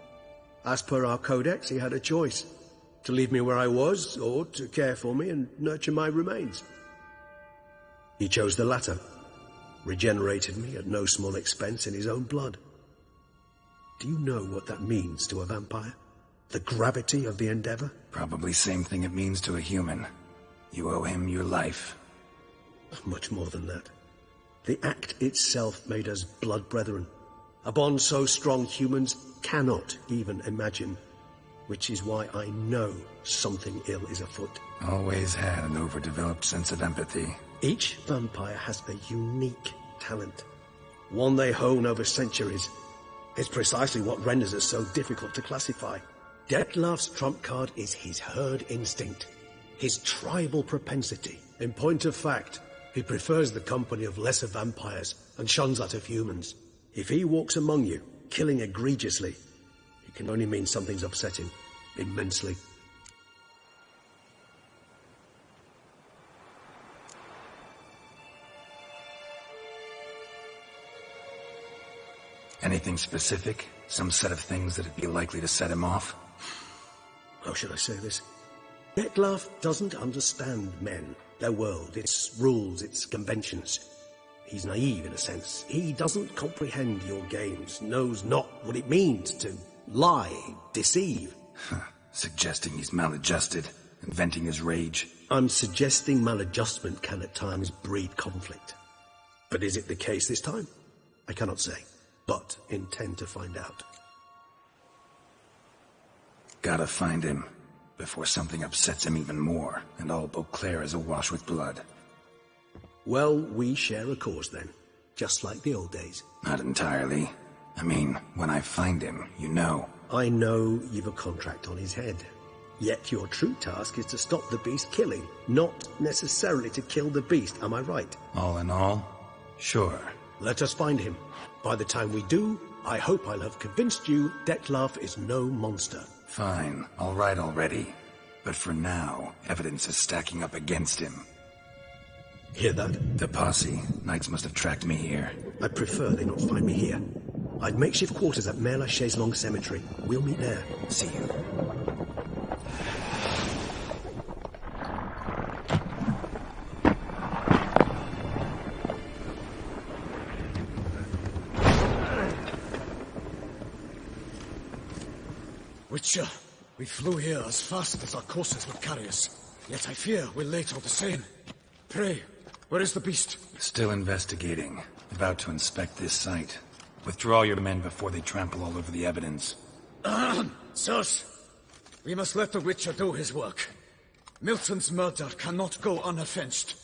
As per our codex, he had a choice. To leave me where I was, or to care for me and nurture my remains. He chose the latter. Regenerated me at no small expense in his own blood. Do you know what that means to a vampire? The gravity of the endeavor? Probably same thing it means to a human. You owe him your life. Much more than that. The act itself made us blood brethren. A bond so strong humans cannot even imagine. Which is why I know something ill is afoot. Always had an overdeveloped sense of empathy. Each vampire has a unique talent, one they hone over centuries. It's precisely what renders it so difficult to classify. Detlaf's trump card is his herd instinct, his tribal propensity. In point of fact, he prefers the company of lesser vampires and shuns that of humans. If he walks among you, killing egregiously, it can only mean something's upsetting, immensely. Anything specific? Some set of things that'd be likely to set him off? How should I say this? Detlaf doesn't understand men, their world, its rules, its conventions. He's naive in a sense. He doesn't comprehend your games, knows not what it means to lie, deceive. Suggesting he's maladjusted, and venting his rage. I'm suggesting maladjustment can at times breed conflict. But is it the case this time? I cannot say. But intend to find out. Gotta find him, before something upsets him even more, and all Beauclair is awash with blood. Well, we share a cause then, just like the old days. Not entirely. I mean, when I find him, you know. I know you've a contract on his head. Yet your true task is to stop the beast killing, not necessarily to kill the beast, am I right? All in all, sure. Let us find him. By the time we do, I hope I'll have convinced you Detlaf is no monster. Fine, all right already. But for now, evidence is stacking up against him. Hear that? The posse. Knights must have tracked me here. I prefer they not find me here. I'd makeshift quarters at Mère Lachaise Long Cemetery. We'll meet there. See you. Witcher, we flew here as fast as our courses would carry us. Yet I fear we're late all the same. Pray, where is the beast? Still investigating. About to inspect this site. Withdraw your men before they trample all over the evidence. Sirs, we must let the Witcher do his work. Milton's murder cannot go unoffensed.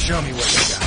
Show me what you got.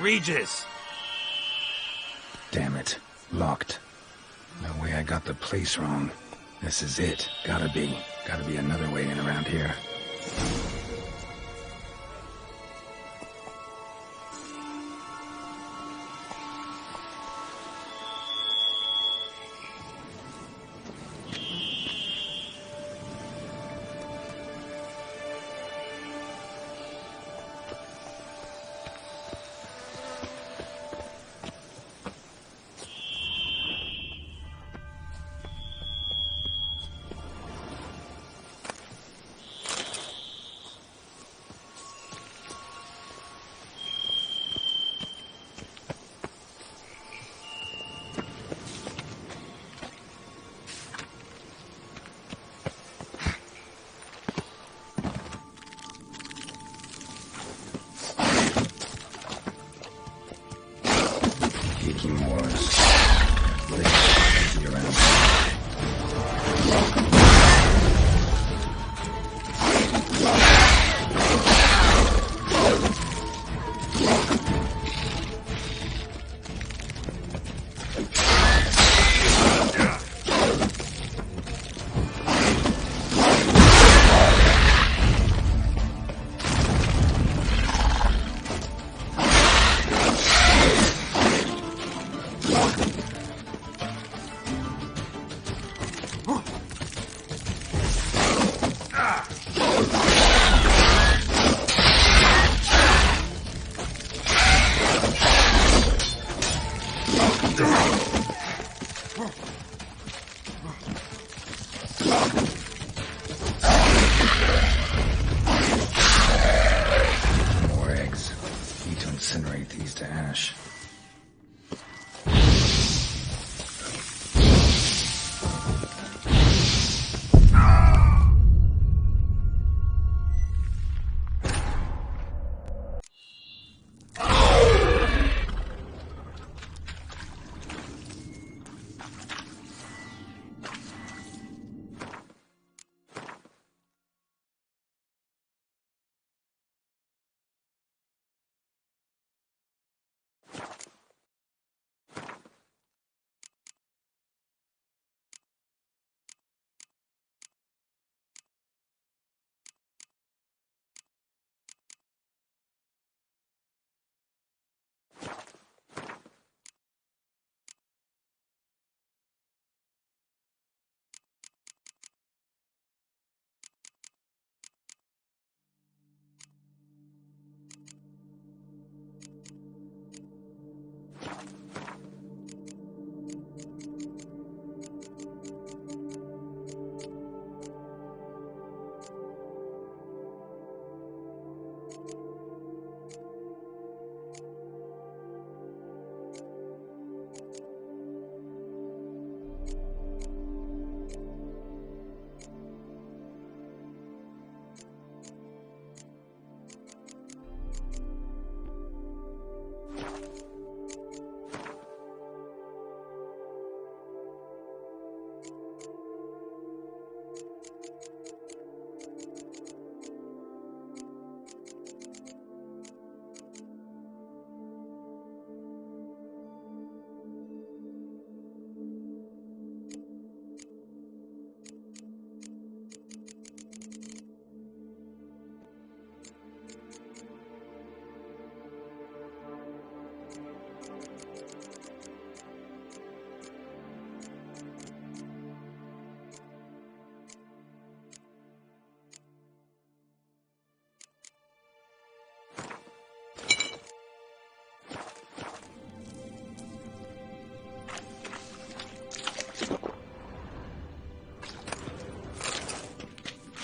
Regis! Damn it. Locked. No way I got the place wrong. This is it. Gotta be. Gotta be another way in around here.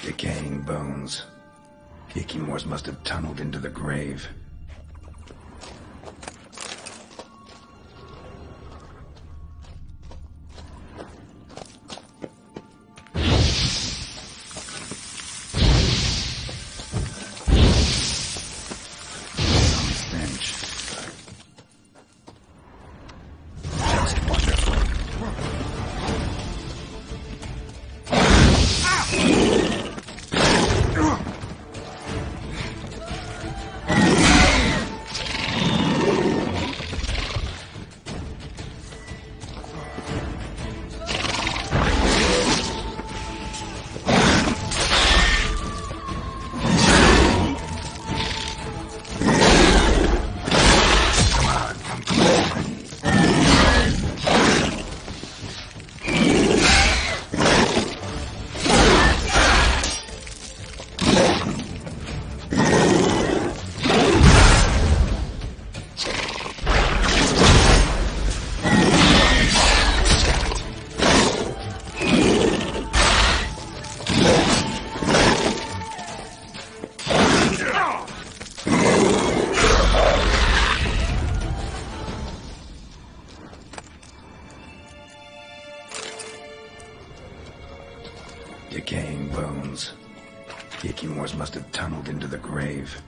Decaying bones. Ikimors must have tunneled into the grave. Ah! Decaying bones. Ikimors must have tunneled into the grave.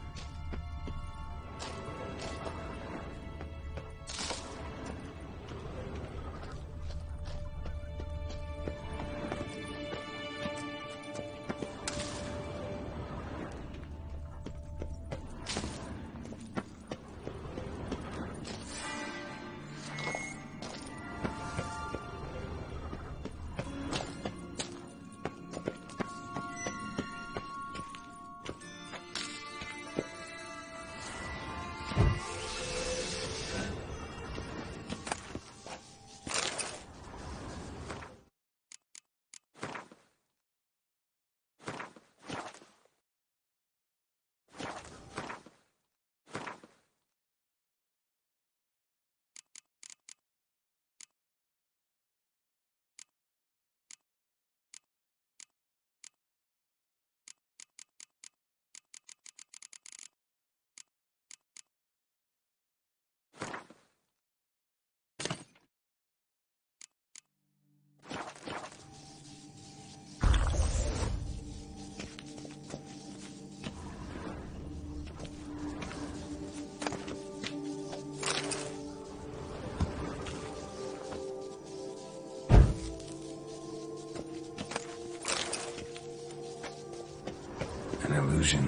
An illusion.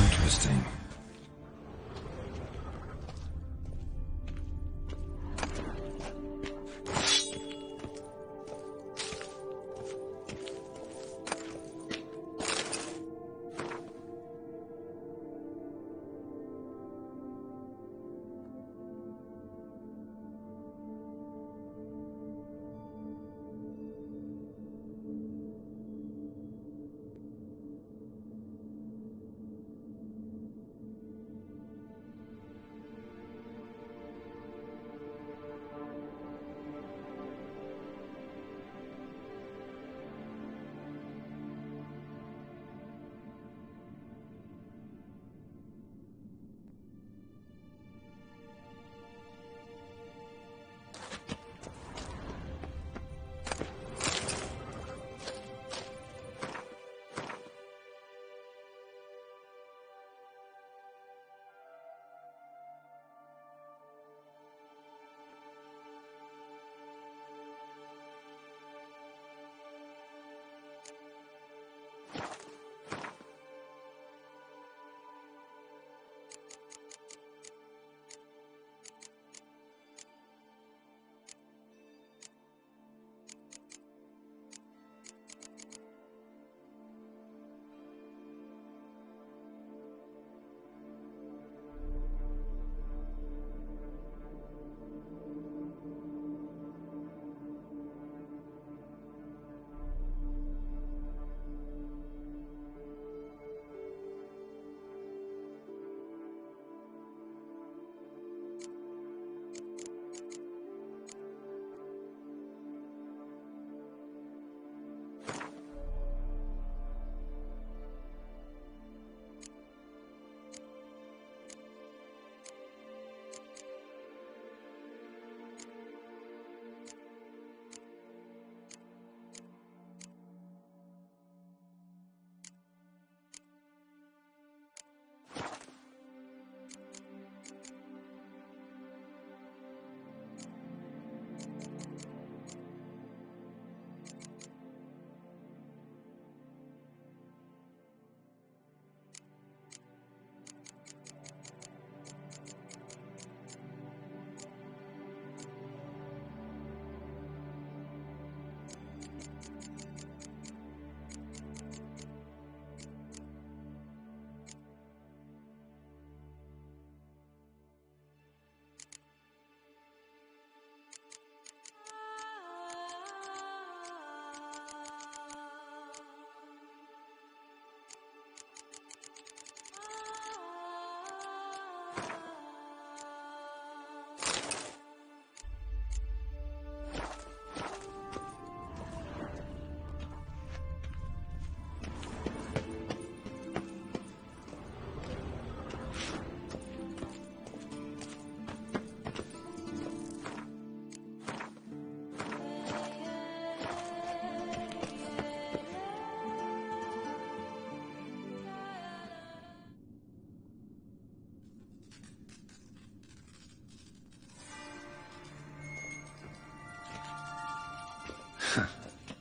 Interesting.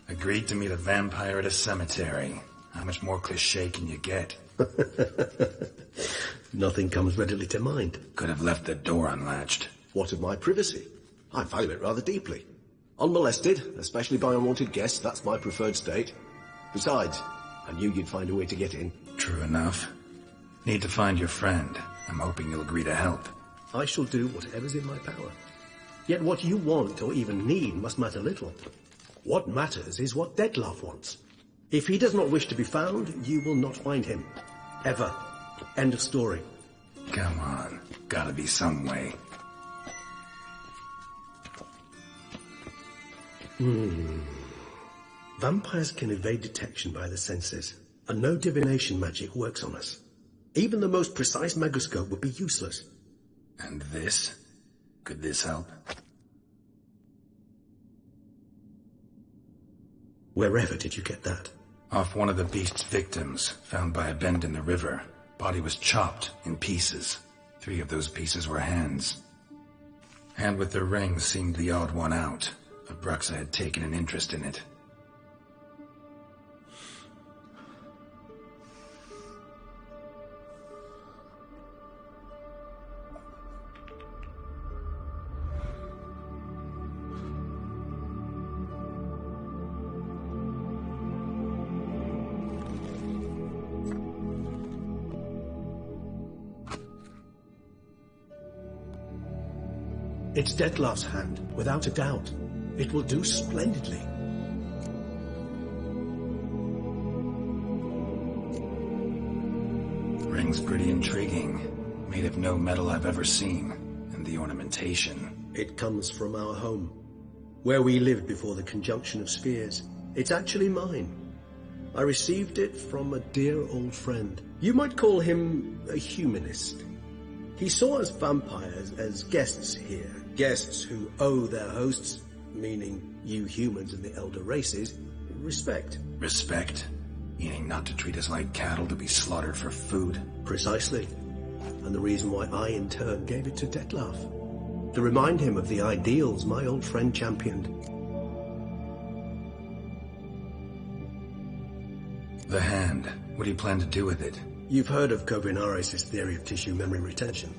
Agreed to meet a vampire at a cemetery. How much more cliché can you get? Nothing comes readily to mind. Could have left the door unlatched. What of my privacy? I value it rather deeply. Unmolested, especially by unwanted guests, that's my preferred state. Besides, I knew you'd find a way to get in. True enough. Need to find your friend. I'm hoping you'll agree to help. I shall do whatever's in my power. Yet what you want or even need must matter little. What matters is what Dettlaff wants. If he does not wish to be found, you will not find him. Ever. End of story. Come on. Gotta be some way. Vampires can evade detection by the senses, and no divination magic works on us. Even the most precise magoscope would be useless. And this? Could this help? Wherever did you get that? Off one of the beast's victims, found by a bend in the river. Body was chopped in pieces. 3 of those pieces were hands. Hand with the ring seemed the odd one out. Abruxa had taken an interest in it. It's Dettlaff's hand, without a doubt. It will do splendidly. Ring's pretty intriguing. Made of no metal I've ever seen. And the ornamentation. It comes from our home, where we lived before the conjunction of spheres. It's actually mine. I received it from a dear old friend. You might call him a humanist. He saw us vampires as guests here. Guests who owe their hosts, meaning you humans and the elder races, respect. Respect? Meaning not to treat us like cattle to be slaughtered for food? Precisely. And the reason why I, in turn, gave it to Dettlaff. To remind him of the ideals my old friend championed. The hand. What do you plan to do with it? You've heard of Kovinaris' theory of tissue memory retention.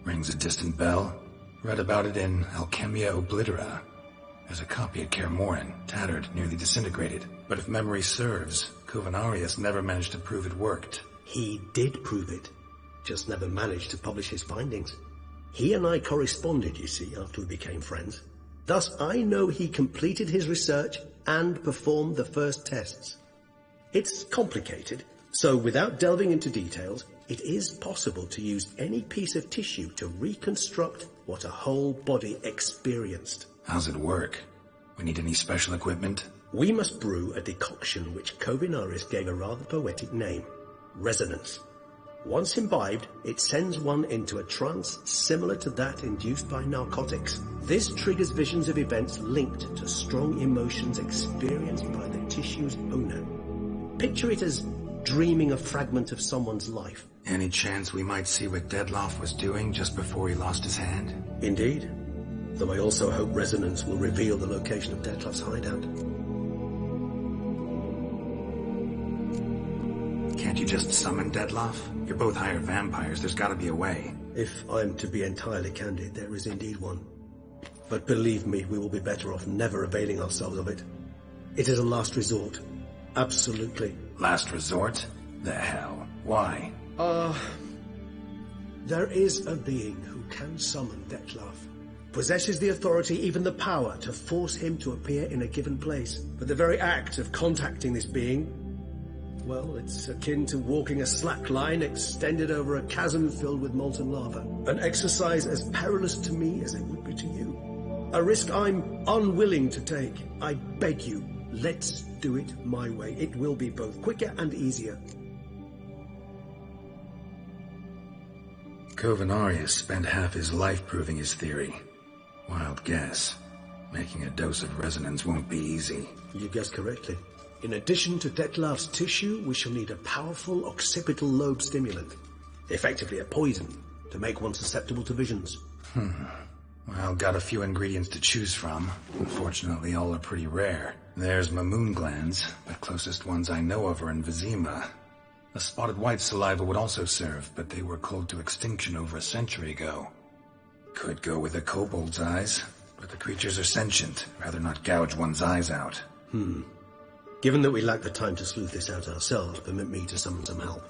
Rings a distant bell. Read about it in Alchemia Oblitera. There's a copy at Kaer Morhen, tattered, nearly disintegrated. But if memory serves, Kovinaris never managed to prove it worked. He did prove it, just never managed to publish his findings. He and I corresponded, you see, after we became friends. Thus, I know he completed his research and performed the first tests. It's complicated, so without delving into details, it is possible to use any piece of tissue to reconstruct what a whole body experienced. How's it work? We need any special equipment? We must brew a decoction which Kovinaris gave a rather poetic name. Resonance. Once imbibed, it sends one into a trance similar to that induced by narcotics. This triggers visions of events linked to strong emotions experienced by the tissue's owner. Picture it as dreaming a fragment of someone's life. Any chance we might see what Dettlaff was doing just before he lost his hand? Indeed. Though I also hope resonance will reveal the location of Dettlaff's hideout. Can't you just summon Dettlaff? You're both hired vampires. There's gotta be a way. If I'm to be entirely candid, there is indeed one. But believe me, we will be better off never availing ourselves of it. It is a last resort. Absolutely. Last resort? The hell? Why? There is a being who can summon Dettlaff. Possesses the authority, even the power, to force him to appear in a given place. But the very act of contacting this being, well, it's akin to walking a slack line extended over a chasm filled with molten lava. An exercise as perilous to me as it would be to you. A risk I'm unwilling to take. I beg you, let's do it my way. It will be both quicker and easier. Kovinaris spent half his life proving his theory. Wild guess. Making a dose of resonance won't be easy. You guessed correctly. In addition to Dettlaff's tissue, we shall need a powerful occipital lobe stimulant. Effectively a poison, to make one susceptible to visions. Well, got a few ingredients to choose from. Unfortunately, all are pretty rare. There's Mamoon glands, the closest ones I know of are in Vizima. A spotted white saliva would also serve, but they were cold to extinction over a century ago. Could go with a kobold's eyes, but the creatures are sentient. Rather not gouge one's eyes out. Given that we lack the time to sleuth this out ourselves, permit me to summon some help.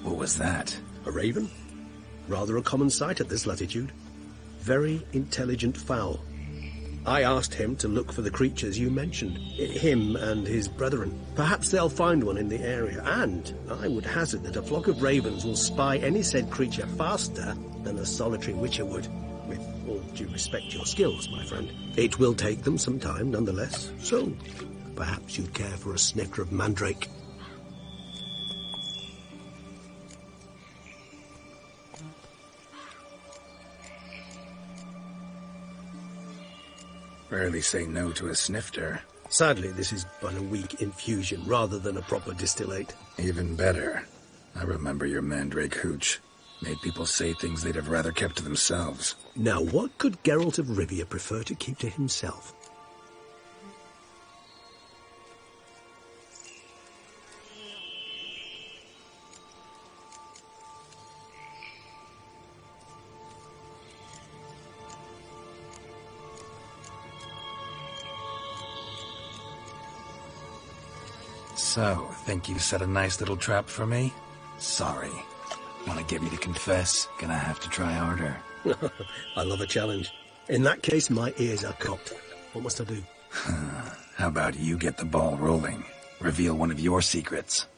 What was that? A raven? Rather a common sight at this latitude. Very intelligent fowl. I asked him to look for the creatures you mentioned. Him and his brethren. Perhaps they'll find one in the area, and I would hazard that a flock of ravens will spy any said creature faster than a solitary witcher would. With all due respect to your skills, my friend. It will take them some time, nonetheless. So, perhaps you'd care for a snifter of mandrake. Rarely say no to a snifter. Sadly, this is but a weak infusion rather than a proper distillate. Even better. I remember your mandrake hooch. Made people say things they'd have rather kept to themselves. Now, what could Geralt of Rivia prefer to keep to himself? So, think you set a nice little trap for me? Sorry. Want to get me to confess? Gonna have to try harder. I love a challenge. In that case, my ears are cocked. What must I do? How about you get the ball rolling? Reveal one of your secrets.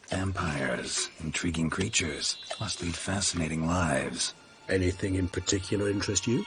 Vampires, intriguing creatures, must lead fascinating lives. Anything in particular interest you?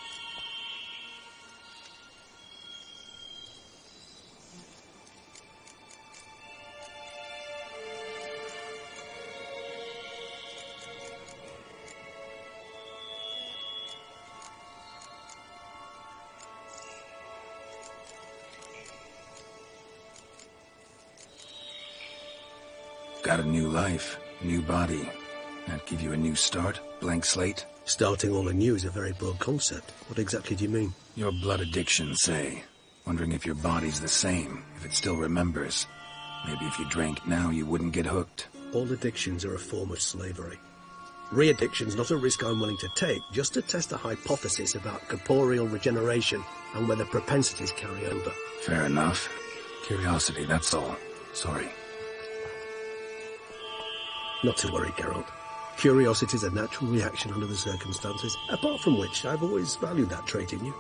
Got a new life, new body. That give you a new start? Blank slate? Starting all anew is a very broad concept. What exactly do you mean? Your blood addiction, say. Wondering if your body's the same, if it still remembers. Maybe if you drank now, you wouldn't get hooked. All addictions are a form of slavery. Re-addiction's not a risk I'm willing to take, just to test a hypothesis about corporeal regeneration and whether propensities carry over. Fair enough. Curiosity, that's all. Sorry. Not to worry, Geralt. Curiosity is a natural reaction under the circumstances, apart from which I've always valued that trait in you.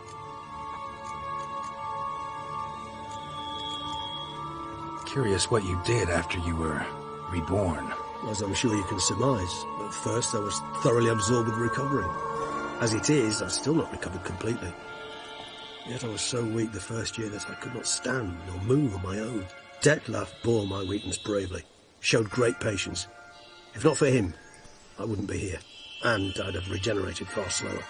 Curious what you did after you were reborn. As I'm sure you can surmise, at first I was thoroughly absorbed with recovering. As it is, I've still not recovered completely. Yet I was so weak the first year that I could not stand or move on my own. Detlef bore my weakness bravely, showed great patience. If not for him, I wouldn't be here, and I'd have regenerated far slower.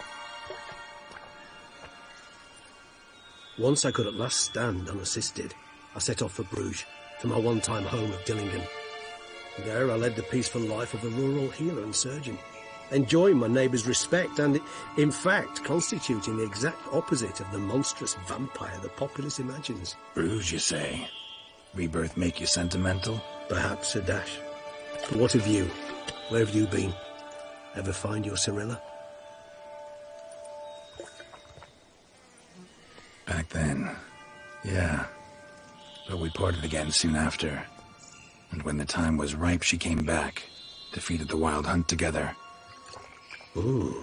Once I could at last stand unassisted, I set off for Bruges, to my one-time home of Dillingen. There I led the peaceful life of a rural healer and surgeon, enjoying my neighbours' respect and, in fact, constituting the exact opposite of the monstrous vampire the populace imagines. Bruges, you say? Rebirth make you sentimental? Perhaps a dash. But what of you? Where have you been? Ever find your Cirilla? Back then, yeah. But we parted again soon after. And when the time was ripe, she came back. Defeated the Wild Hunt together. Ooh.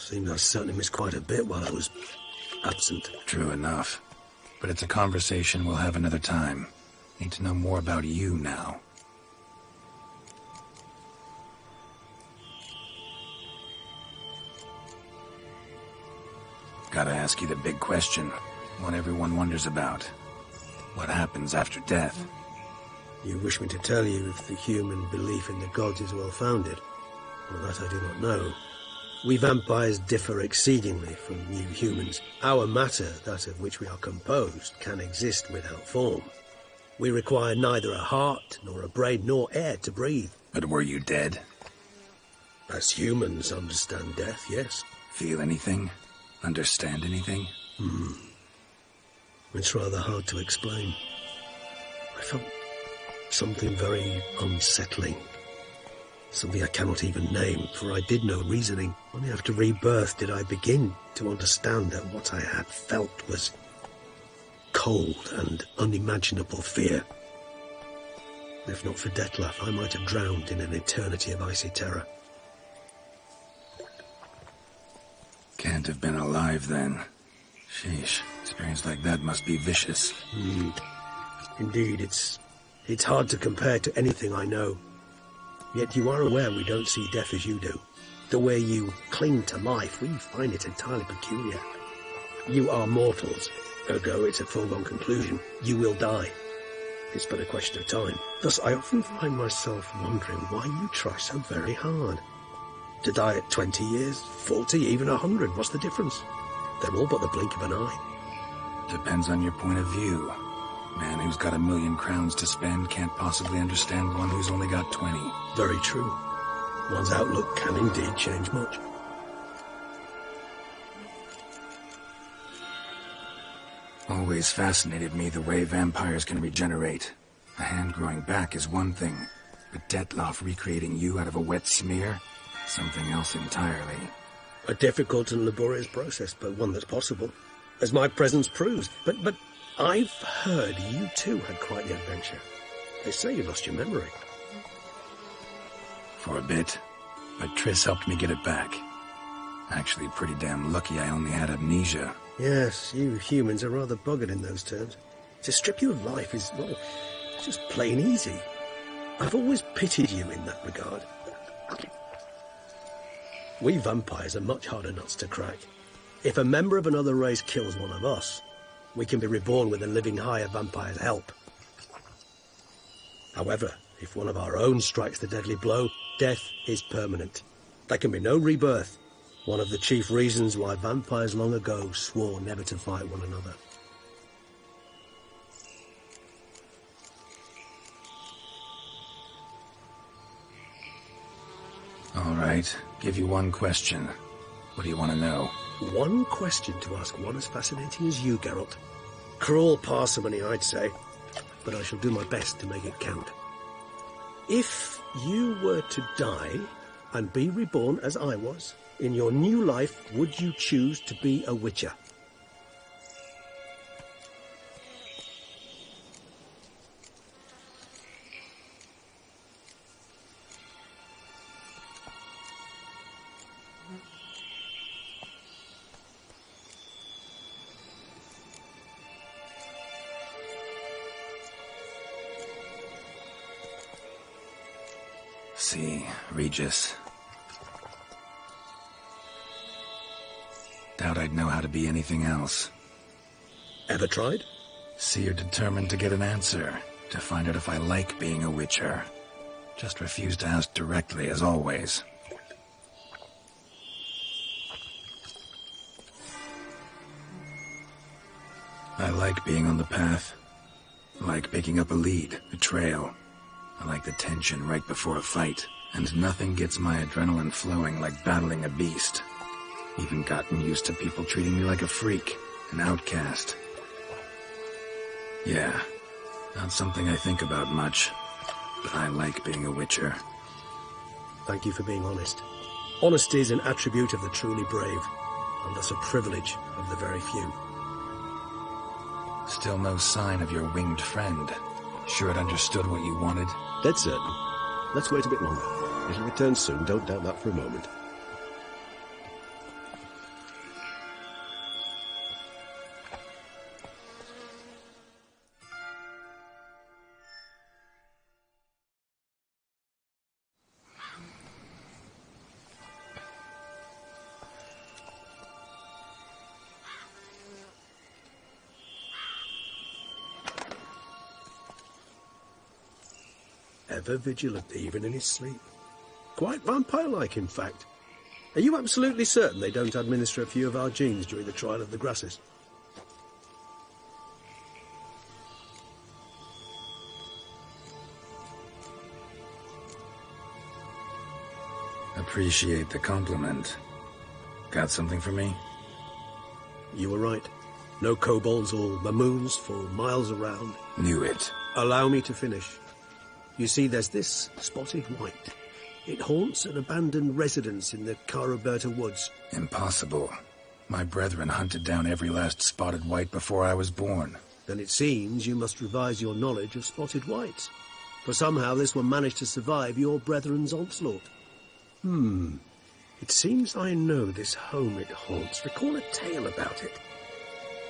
Seems I certainly missed quite a bit while I was absent. True enough. But it's a conversation we'll have another time. Need to know more about you now. Gotta ask you the big question. One everyone wonders about. What happens after death? You wish me to tell you if the human belief in the gods is well founded? Well, that I do not know. We vampires differ exceedingly from you humans. Our matter, that of which we are composed, can exist without form. We require neither a heart, nor a brain, nor air to breathe. But were you dead? As humans understand death, yes. Feel anything? Understand anything? It's rather hard to explain. I felt something very unsettling. Something I cannot even name, for I did no reasoning. Only after rebirth did I begin to understand that what I had felt was cold and unimaginable fear. If not for Detlef, I might have drowned in an eternity of icy terror. Can't have been alive then. Sheesh, experience like that must be vicious. Indeed, it's hard to compare to anything I know. Yet you are aware we don't see death as you do. The way you cling to life, we find it entirely peculiar. You are mortals, ergo it's a foregone conclusion. You will die. It's but a question of time. Thus, I often find myself wondering why you try so very hard. To die at 20 years, 40, even 100, what's the difference? They're all but the blink of an eye. Depends on your point of view. Man who's got 1,000,000 crowns to spend can't possibly understand one who's only got 20. Very true. One's outlook can indeed change much. Always fascinated me the way vampires can regenerate. A hand growing back is one thing, but Detlef recreating you out of a wet smear? Something else entirely. A difficult and laborious process, but one that's possible, as my presence proves. But I've heard you too had quite the adventure. They say you lost your memory. For a bit, but Triss helped me get it back. Actually, pretty damn lucky I only had amnesia. Yes, you humans are rather buggered in those terms. To strip you of life is, well, just plain easy. I've always pitied you in that regard. We vampires are much harder nuts to crack. If a member of another race kills one of us, we can be reborn with a living higher vampire's help. However, if one of our own strikes the deadly blow, death is permanent. There can be no rebirth. One of the chief reasons why vampires long ago swore never to fight one another. All right, give you one question. What do you want to know? One question to ask one as fascinating as you, Geralt. Cruel parsimony, I'd say, but I shall do my best to make it count. If you were to die and be reborn as I was, in your new life, would you choose to be a witcher? See, Regis. Doubt I'd know how to be anything else. Ever tried? See, you're determined to get an answer, to find out if I like being a witcher. Just refuse to ask directly, as always. I like being on the path. I like picking up a lead, a trail. I like the tension right before a fight, and nothing gets my adrenaline flowing like battling a beast. Even gotten used to people treating me like a freak, an outcast. Yeah, not something I think about much, but I like being a witcher. Thank you for being honest. Honesty is an attribute of the truly brave, and thus a privilege of the very few. Still no sign of your winged friend. Sure it understood what you wanted? Dead certain. Let's wait a bit longer. It'll return soon, don't doubt that for a moment. Ever vigilant, even in his sleep. Quite vampire-like, in fact. Are you absolutely certain they don't administer a few of our genes during the trial of the grasses? Appreciate the compliment. Got something for me? You were right. No kobolds or mamoons for miles around. Knew it. Allow me to finish. You see, there's this spotted white. It haunts an abandoned residence in the Caraberta woods. Impossible. My brethren hunted down every last spotted white before I was born. Then it seems you must revise your knowledge of spotted whites. For somehow this one managed to survive your brethren's onslaught. It seems I know this home it haunts. Recall a tale about it.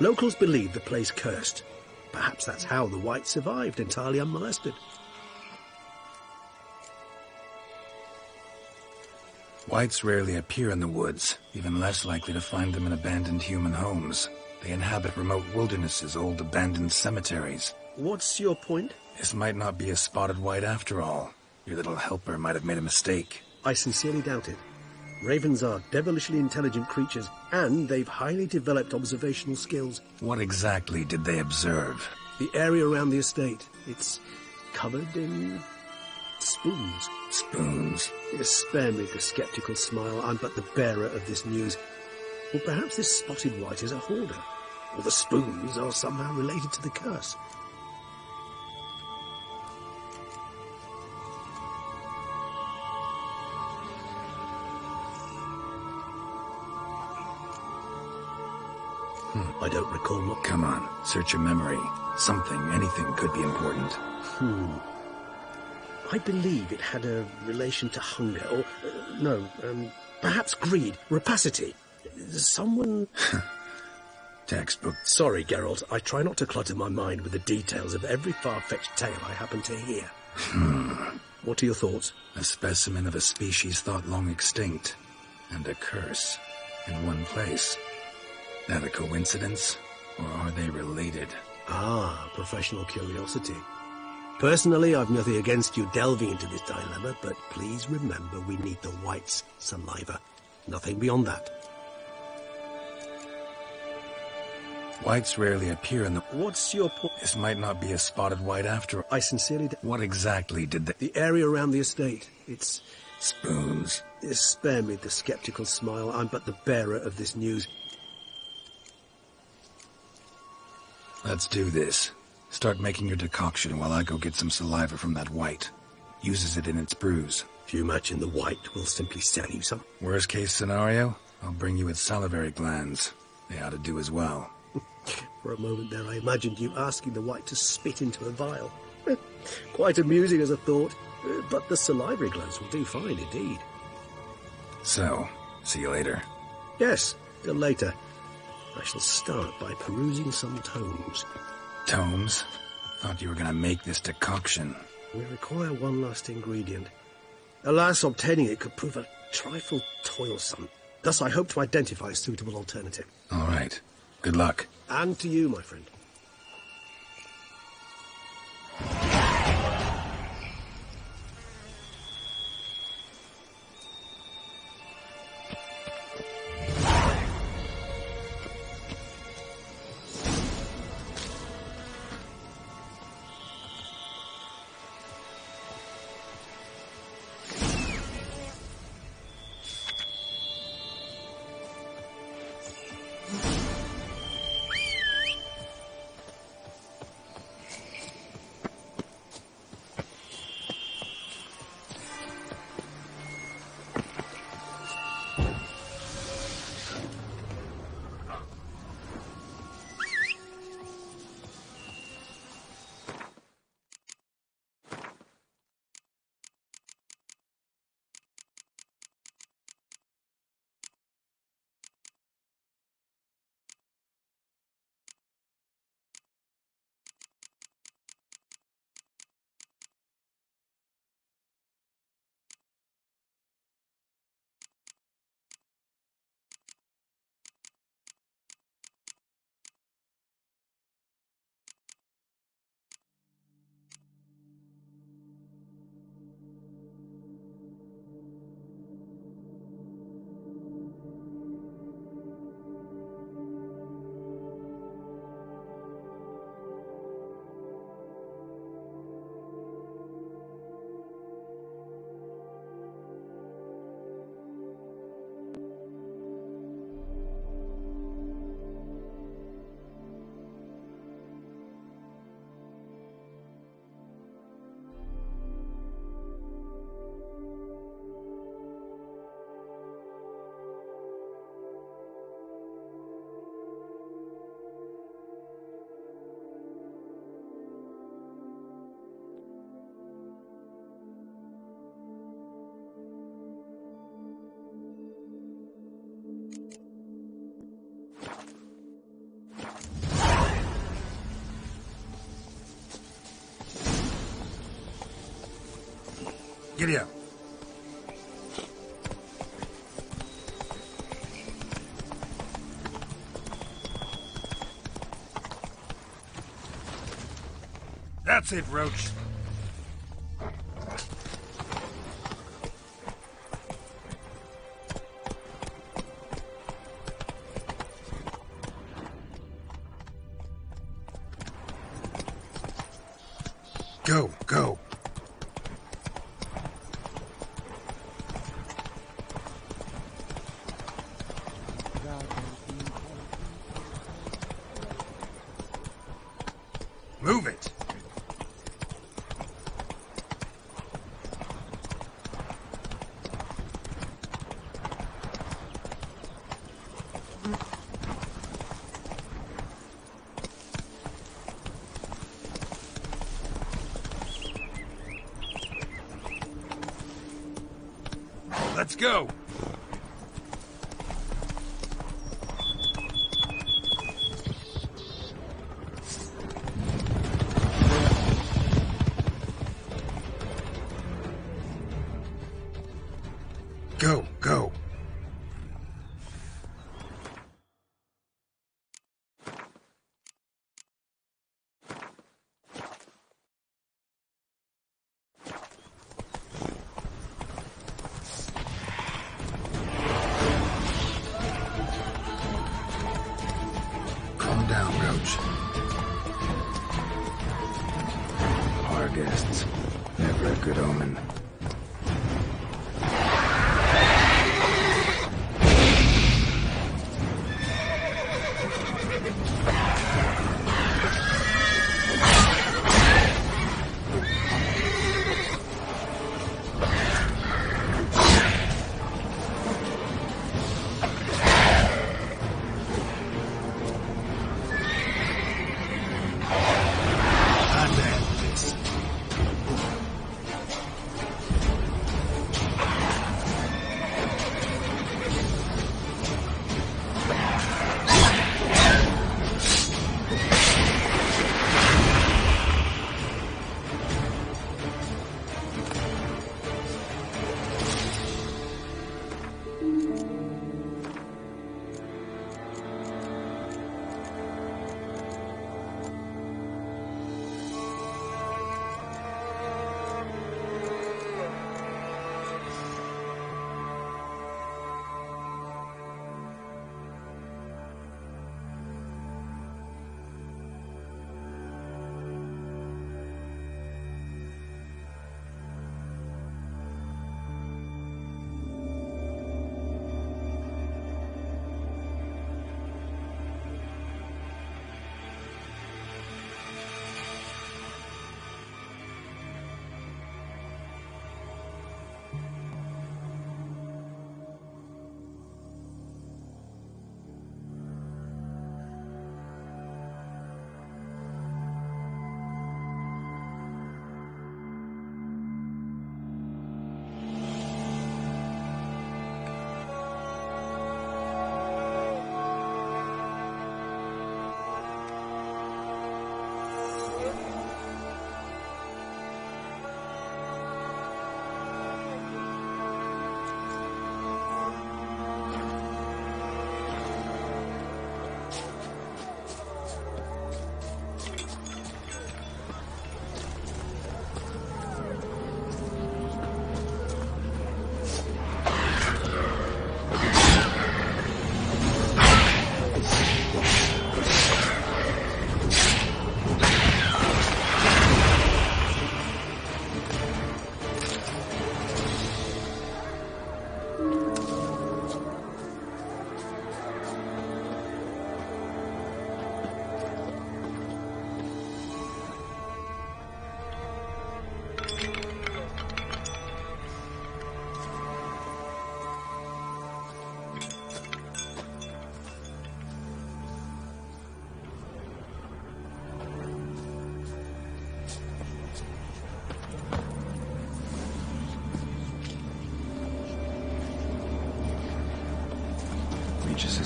Locals believe the place cursed. Perhaps that's how the whites survived entirely unmolested. Whites rarely appear in the woods, even less likely to find them in abandoned human homes. They inhabit remote wildernesses, old abandoned cemeteries. What's your point? This might not be a spotted white after all. Your little helper might have made a mistake. I sincerely doubt it. Ravens are devilishly intelligent creatures, and they've highly developed observational skills. What exactly did they observe? The area around the estate. It's covered in spoons. Spoons? Spare me the skeptical smile. I'm but the bearer of this news. Or perhaps this spotted white is a hoarder. Or the spoons are somehow related to the curse. I don't recall much. Come on, search your memory. Something, anything could be important. I believe it had a relation to hunger, or, perhaps greed, rapacity. Someone... Textbook. Sorry, Geralt, I try not to clutter my mind with the details of every far-fetched tale I happen to hear. What are your thoughts? A specimen of a species thought long extinct, and a curse in one place. That a coincidence, or are they related? Professional curiosity. Personally, I've nothing against you delving into this dilemma, but please remember we need the white's saliva. Nothing beyond that. Whites rarely appear in the... What's your point? This might not be a spotted white after... I sincerely... What exactly did they... The area around the estate. It's... Spoons. Spare me the skeptical smile. I'm but the bearer of this news. Let's do this. Start making your decoction while I go get some saliva from that white. Uses it in its brews. If you imagine the white, we'll simply sell you some. Worst case scenario, I'll bring you its salivary glands. They ought to do as well. For a moment there, I imagined you asking the white to spit into a vial. Quite amusing as a thought, but the salivary glands will do fine indeed. So, see you later. Yes, till later. I shall start by perusing some tomes. Tomes? Thought you were going to make this decoction. We require one last ingredient. Alas, obtaining it could prove a trifle toilsome. Thus, I hope to identify a suitable alternative. All right. Good luck. And to you, my friend. Giddy up. That's it, Roach. Go, go. Move it. Let's go. Go, go. Calm down, Roach. Our guests. Never a good omen.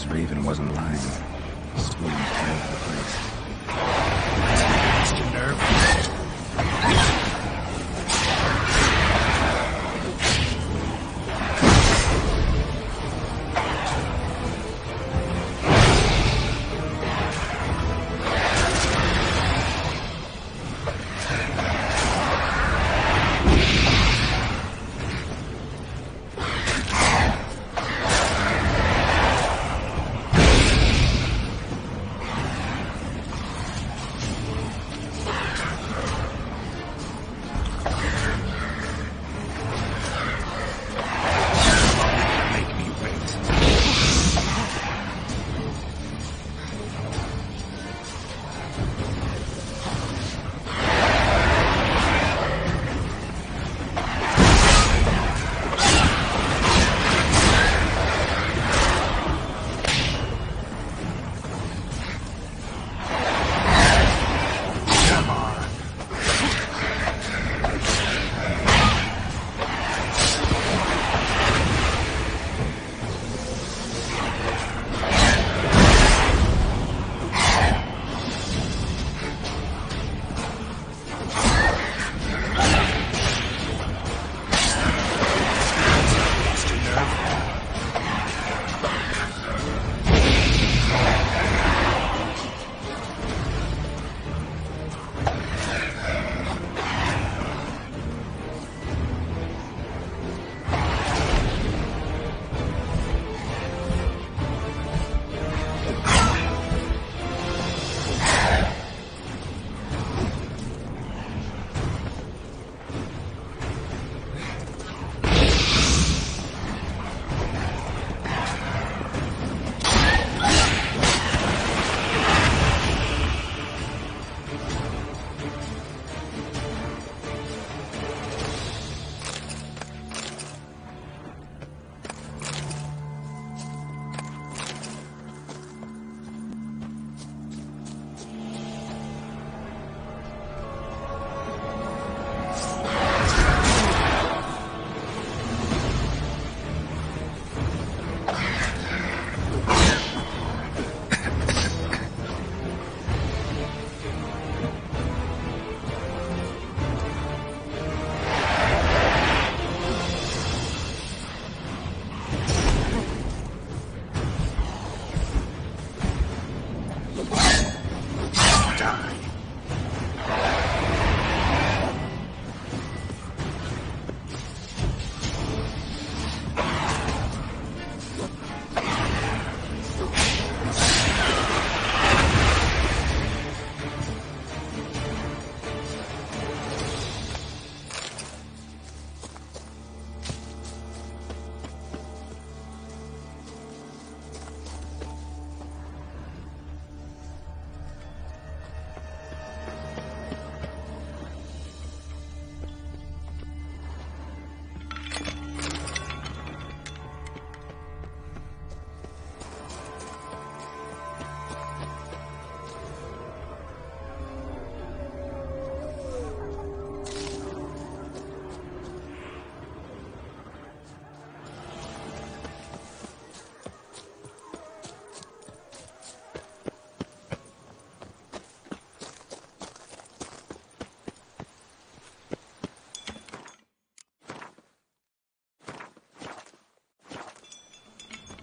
his raven wasn't lying. Spoon all over the place. That's too nervous.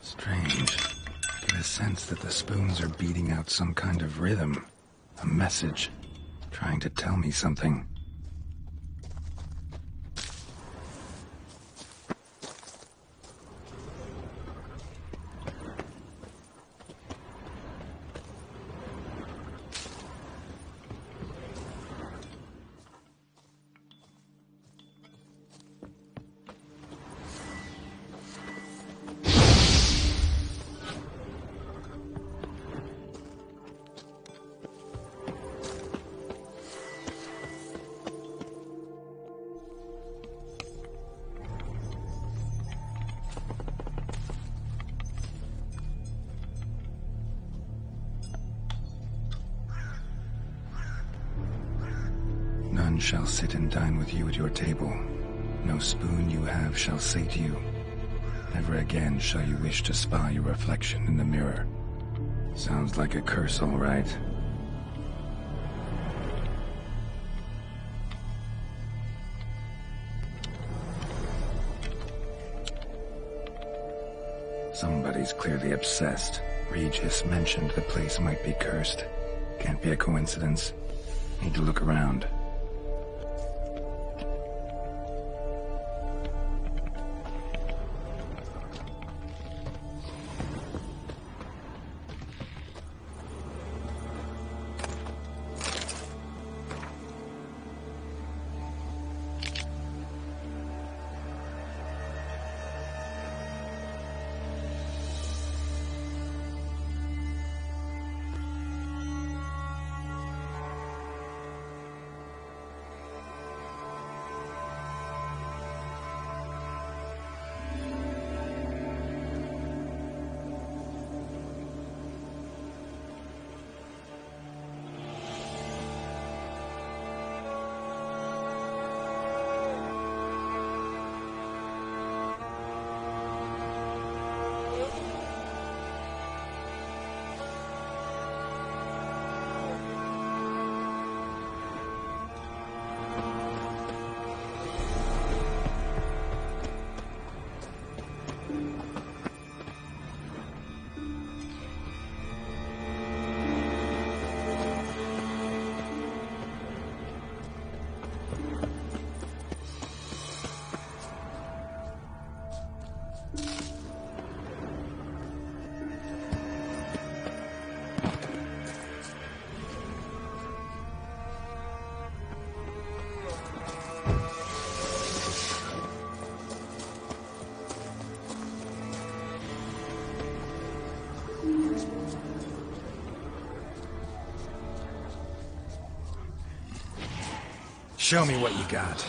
Strange. I get a sense that the spoons are beating out some kind of rhythm. A message. Trying to tell me something. None shall sit and dine with you at your table. No spoon you have shall sate you. Never again shall you wish to spy your reflection in the mirror. Sounds like a curse, all right. Somebody's clearly obsessed. Regis mentioned the place might be cursed. Can't be a coincidence. Need to look around. Show me what you got.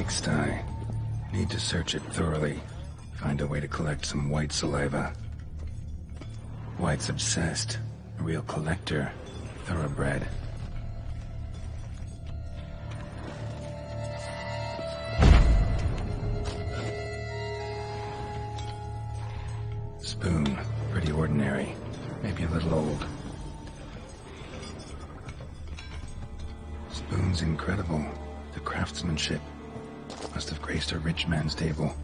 pigsty. Need to search it thoroughly. Find a way to collect some white saliva. White's obsessed. A real collector. Thoroughbred. Spoon. Pretty ordinary. Maybe a little old. Spoon's incredible. The craftsmanship. Must have graced a rich man's table.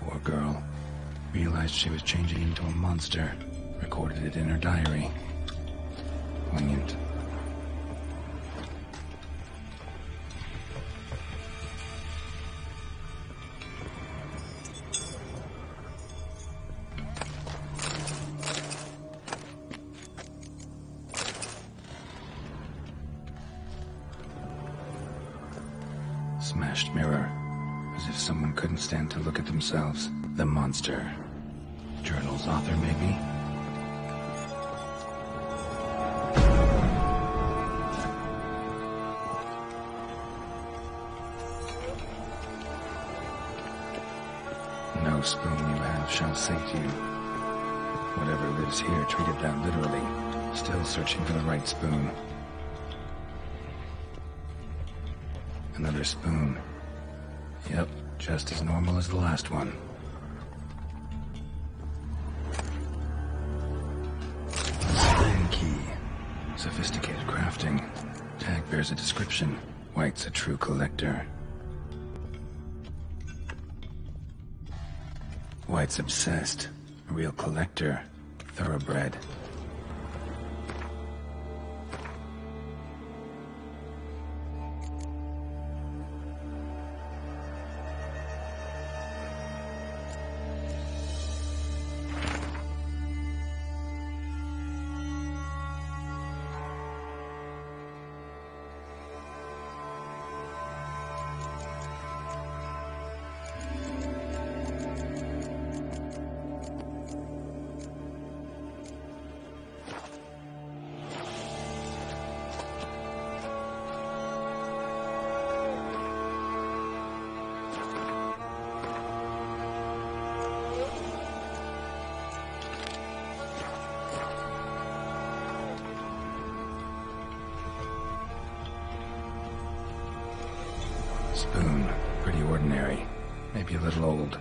Poor girl. Realized she was changing into a monster. Recorded it in her diary. Poignant. Smashed mirror. As if someone couldn't stand to look at themselves. The monster. Journal's author, maybe? No spoon you have shall sate you. Whatever lives here treated that literally. Still searching for the right spoon. Another spoon. Yep, just as normal as the last one. Spoon key. Sophisticated crafting. Tag bears a description. White's a true collector. White's obsessed. A real collector. Thoroughbred. Spoon. Pretty ordinary. Maybe a little old.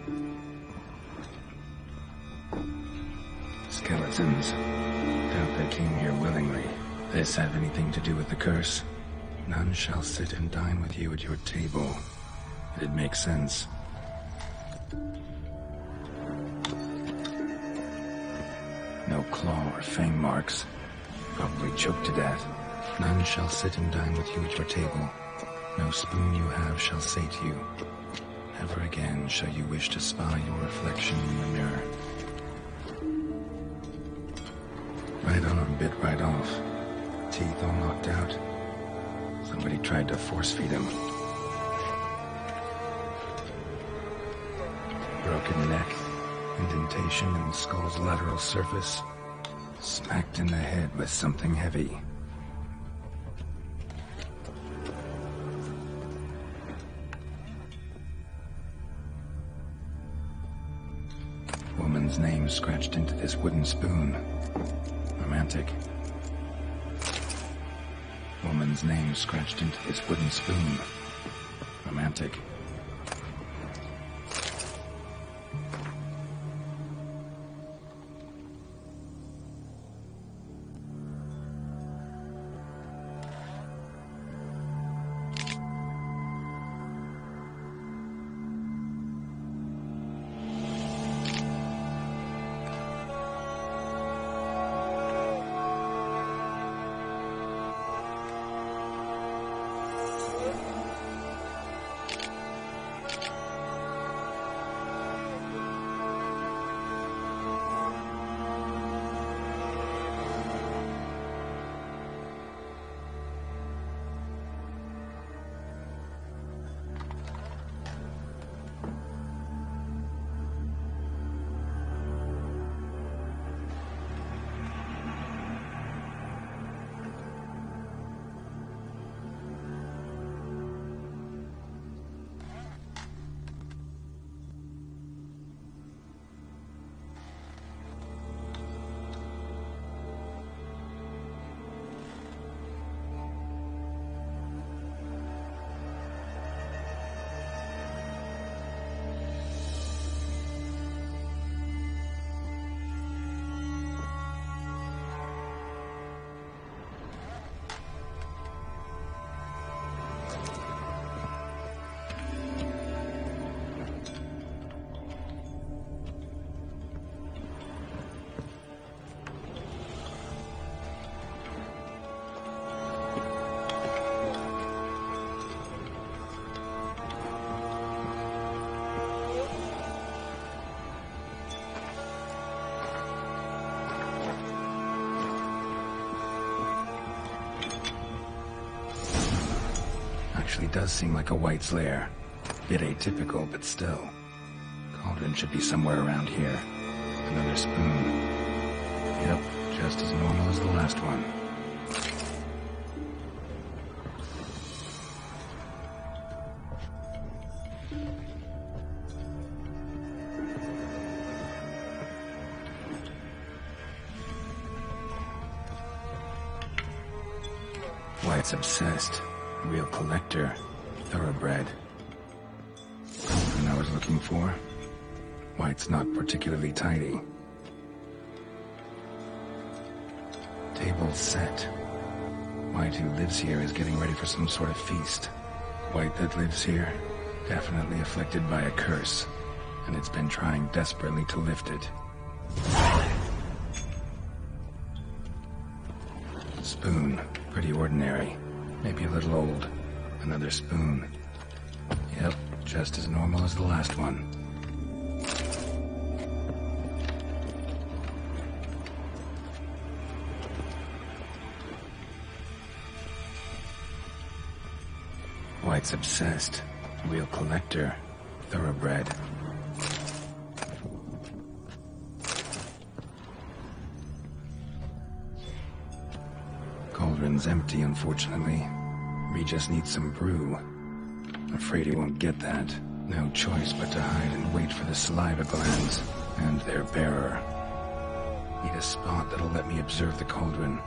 Skeletons. Doubt they came here willingly. This have anything to do with the curse? None shall sit and dine with you at your table. It'd make sense. No claw or fang marks. Probably choked to death. None shall sit and dine with you at your table. No spoon you have shall sate you. Never again shall you wish to spy your reflection in the mirror. Right arm bit right off. Teeth all knocked out. Somebody tried to force feed him. Broken neck. Indentation in the skull's lateral surface. Smacked in the head with something heavy. Woman's name scratched into this wooden spoon. Romantic. Woman's name scratched into this wooden spoon. Romantic. Actually does seem like a White's lair. Bit atypical, but still. Cauldron should be somewhere around here. Another spoon. Yep, just as normal as the last one. White's obsessed. Real collector. Thoroughbred. Cauldron I was looking for. White's not particularly tidy. Table set. White who lives here is getting ready for some sort of feast. White that lives here, definitely afflicted by a curse, and it's been trying desperately to lift it. Spoon. Pretty ordinary. Maybe a little old. Another spoon. Yep, just as normal as the last one. White's obsessed. Real collector. Thoroughbred. Cauldron's empty, unfortunately. We just need some brew. Afraid he won't get that. No choice but to hide and wait for the saliva glands and their bearer. Need a spot that'll let me observe the cauldron.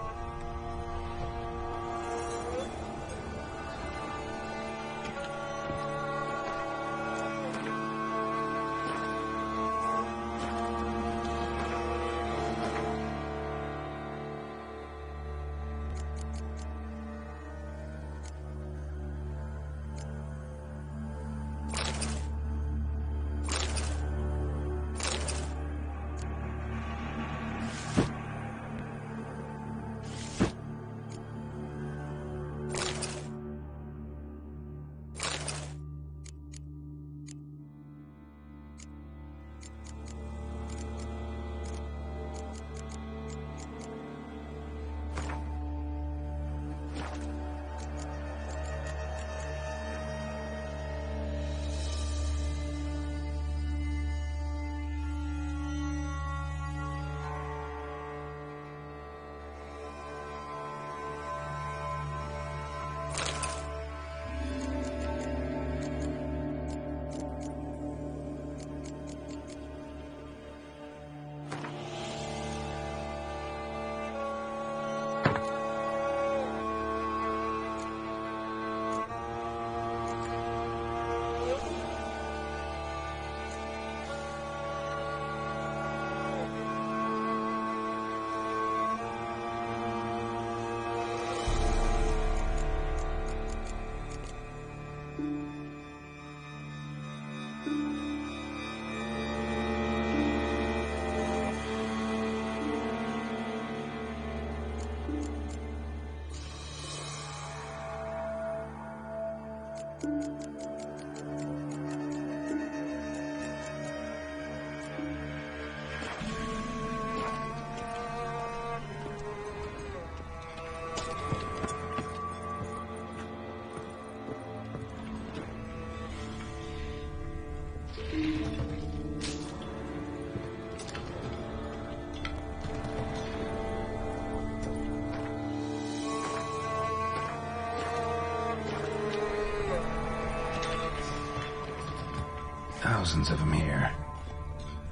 Thousands of them here.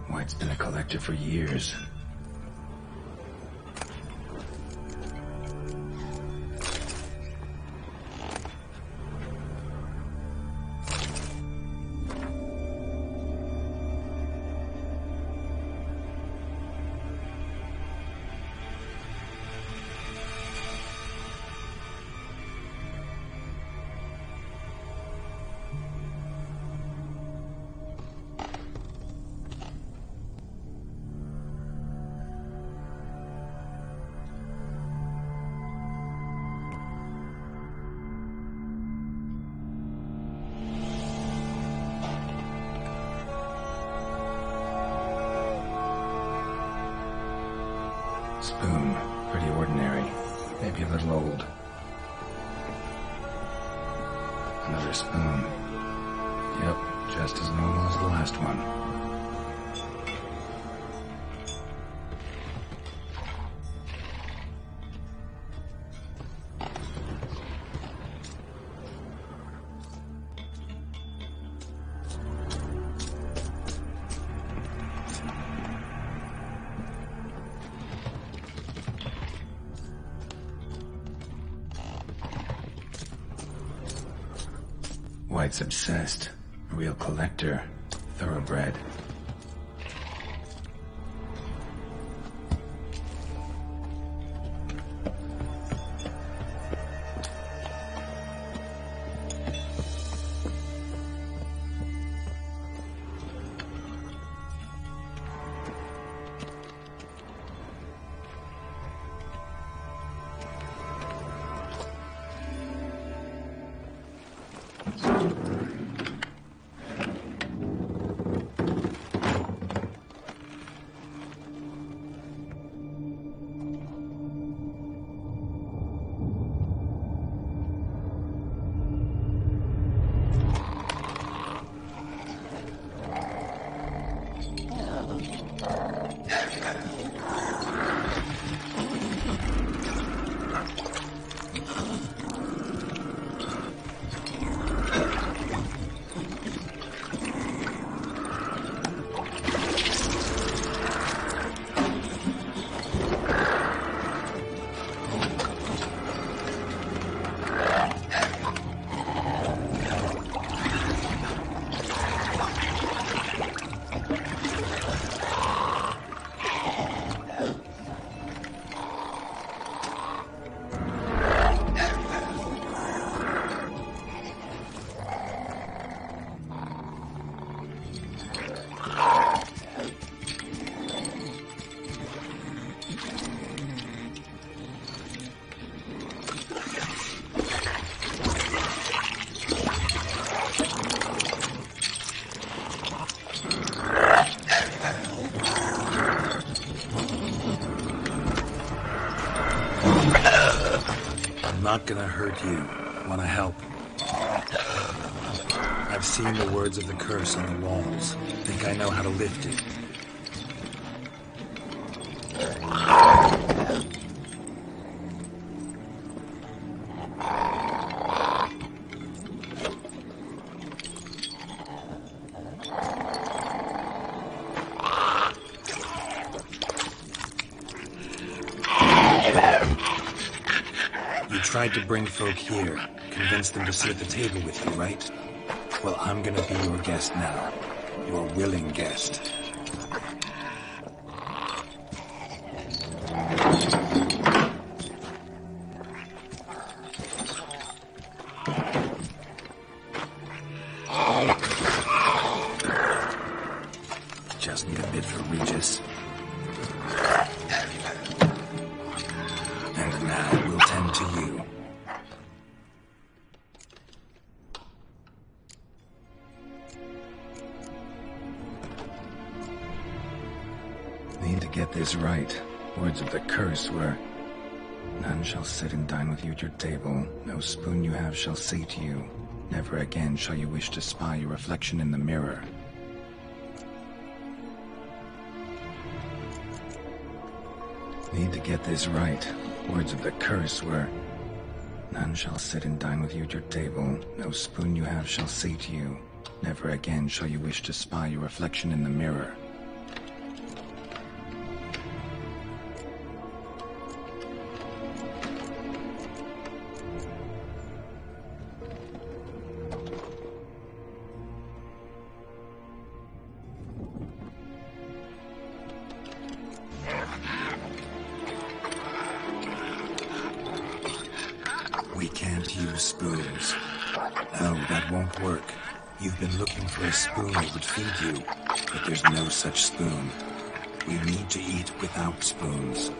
White's been a collector for years. Spoon. Pretty ordinary. Maybe a little old. Another spoon. Yep, just as normal as the last one. White's obsessed. A real collector. Thoroughbred. Not gonna hurt you. Wanna help? I've seen the words of the curse on the walls. Think I know how to lift it. Tried to bring folk here, convince them to sit at the table with you, right? Well, I'm gonna be your guest now. Your willing guest. Just need a bit for Regis. And now we'll tend to you. Need to get this right. Words of the curse were, none shall sit and dine with you at your table. No spoon you have shall say to you, never again shall you wish to spy your reflection in the mirror. Need to get this right. Words of the curse were, none shall sit and dine with you at your table. No spoon you have shall say to you, Never again shall you wish to spy your reflection in the mirror. We can't use spoons. No, that won't work. You've been looking for a spoon that would feed you, but there's no such spoon. We need to eat without spoons.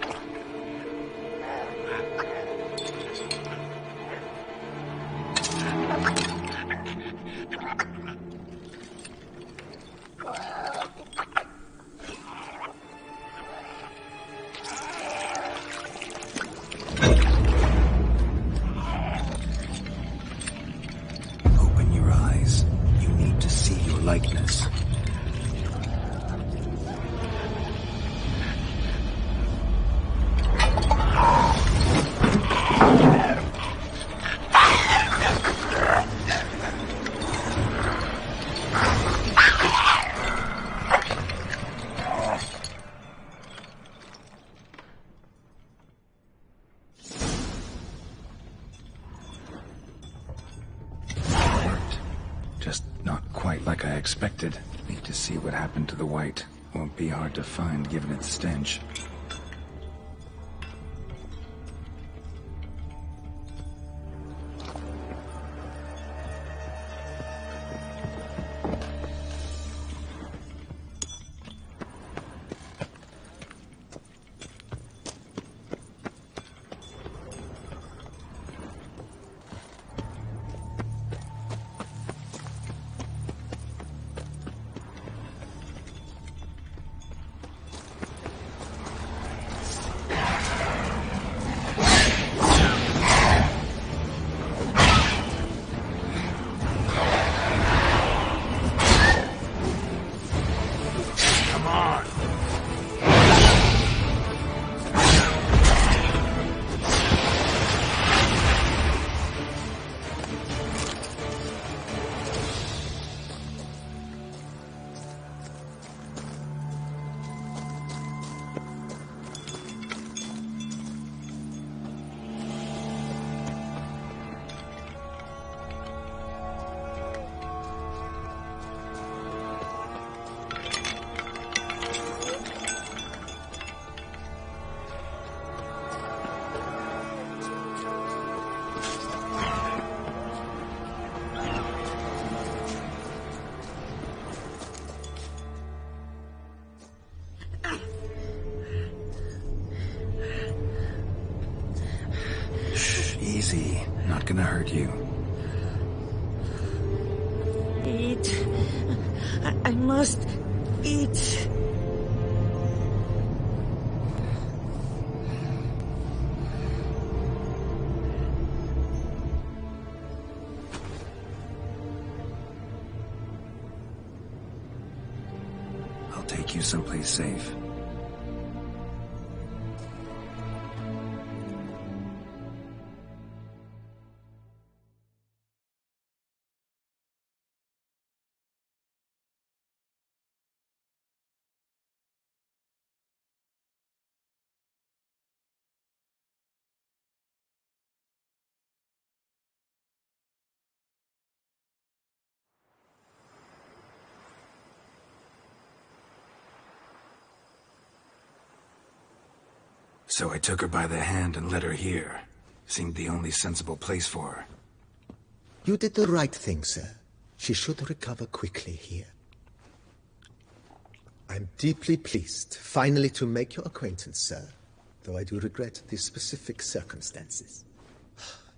Likeness. Just not quite like I expected. Need to see what happened to the white. Won't be hard to find given its stench. Easy. Not gonna hurt you. Eat. I must eat. I'll take you someplace safe. So I took her by the hand and led her here. Seemed the only sensible place for her. You did the right thing, sir. She should recover quickly here. I'm deeply pleased, finally, to make your acquaintance, sir, though I do regret the specific circumstances.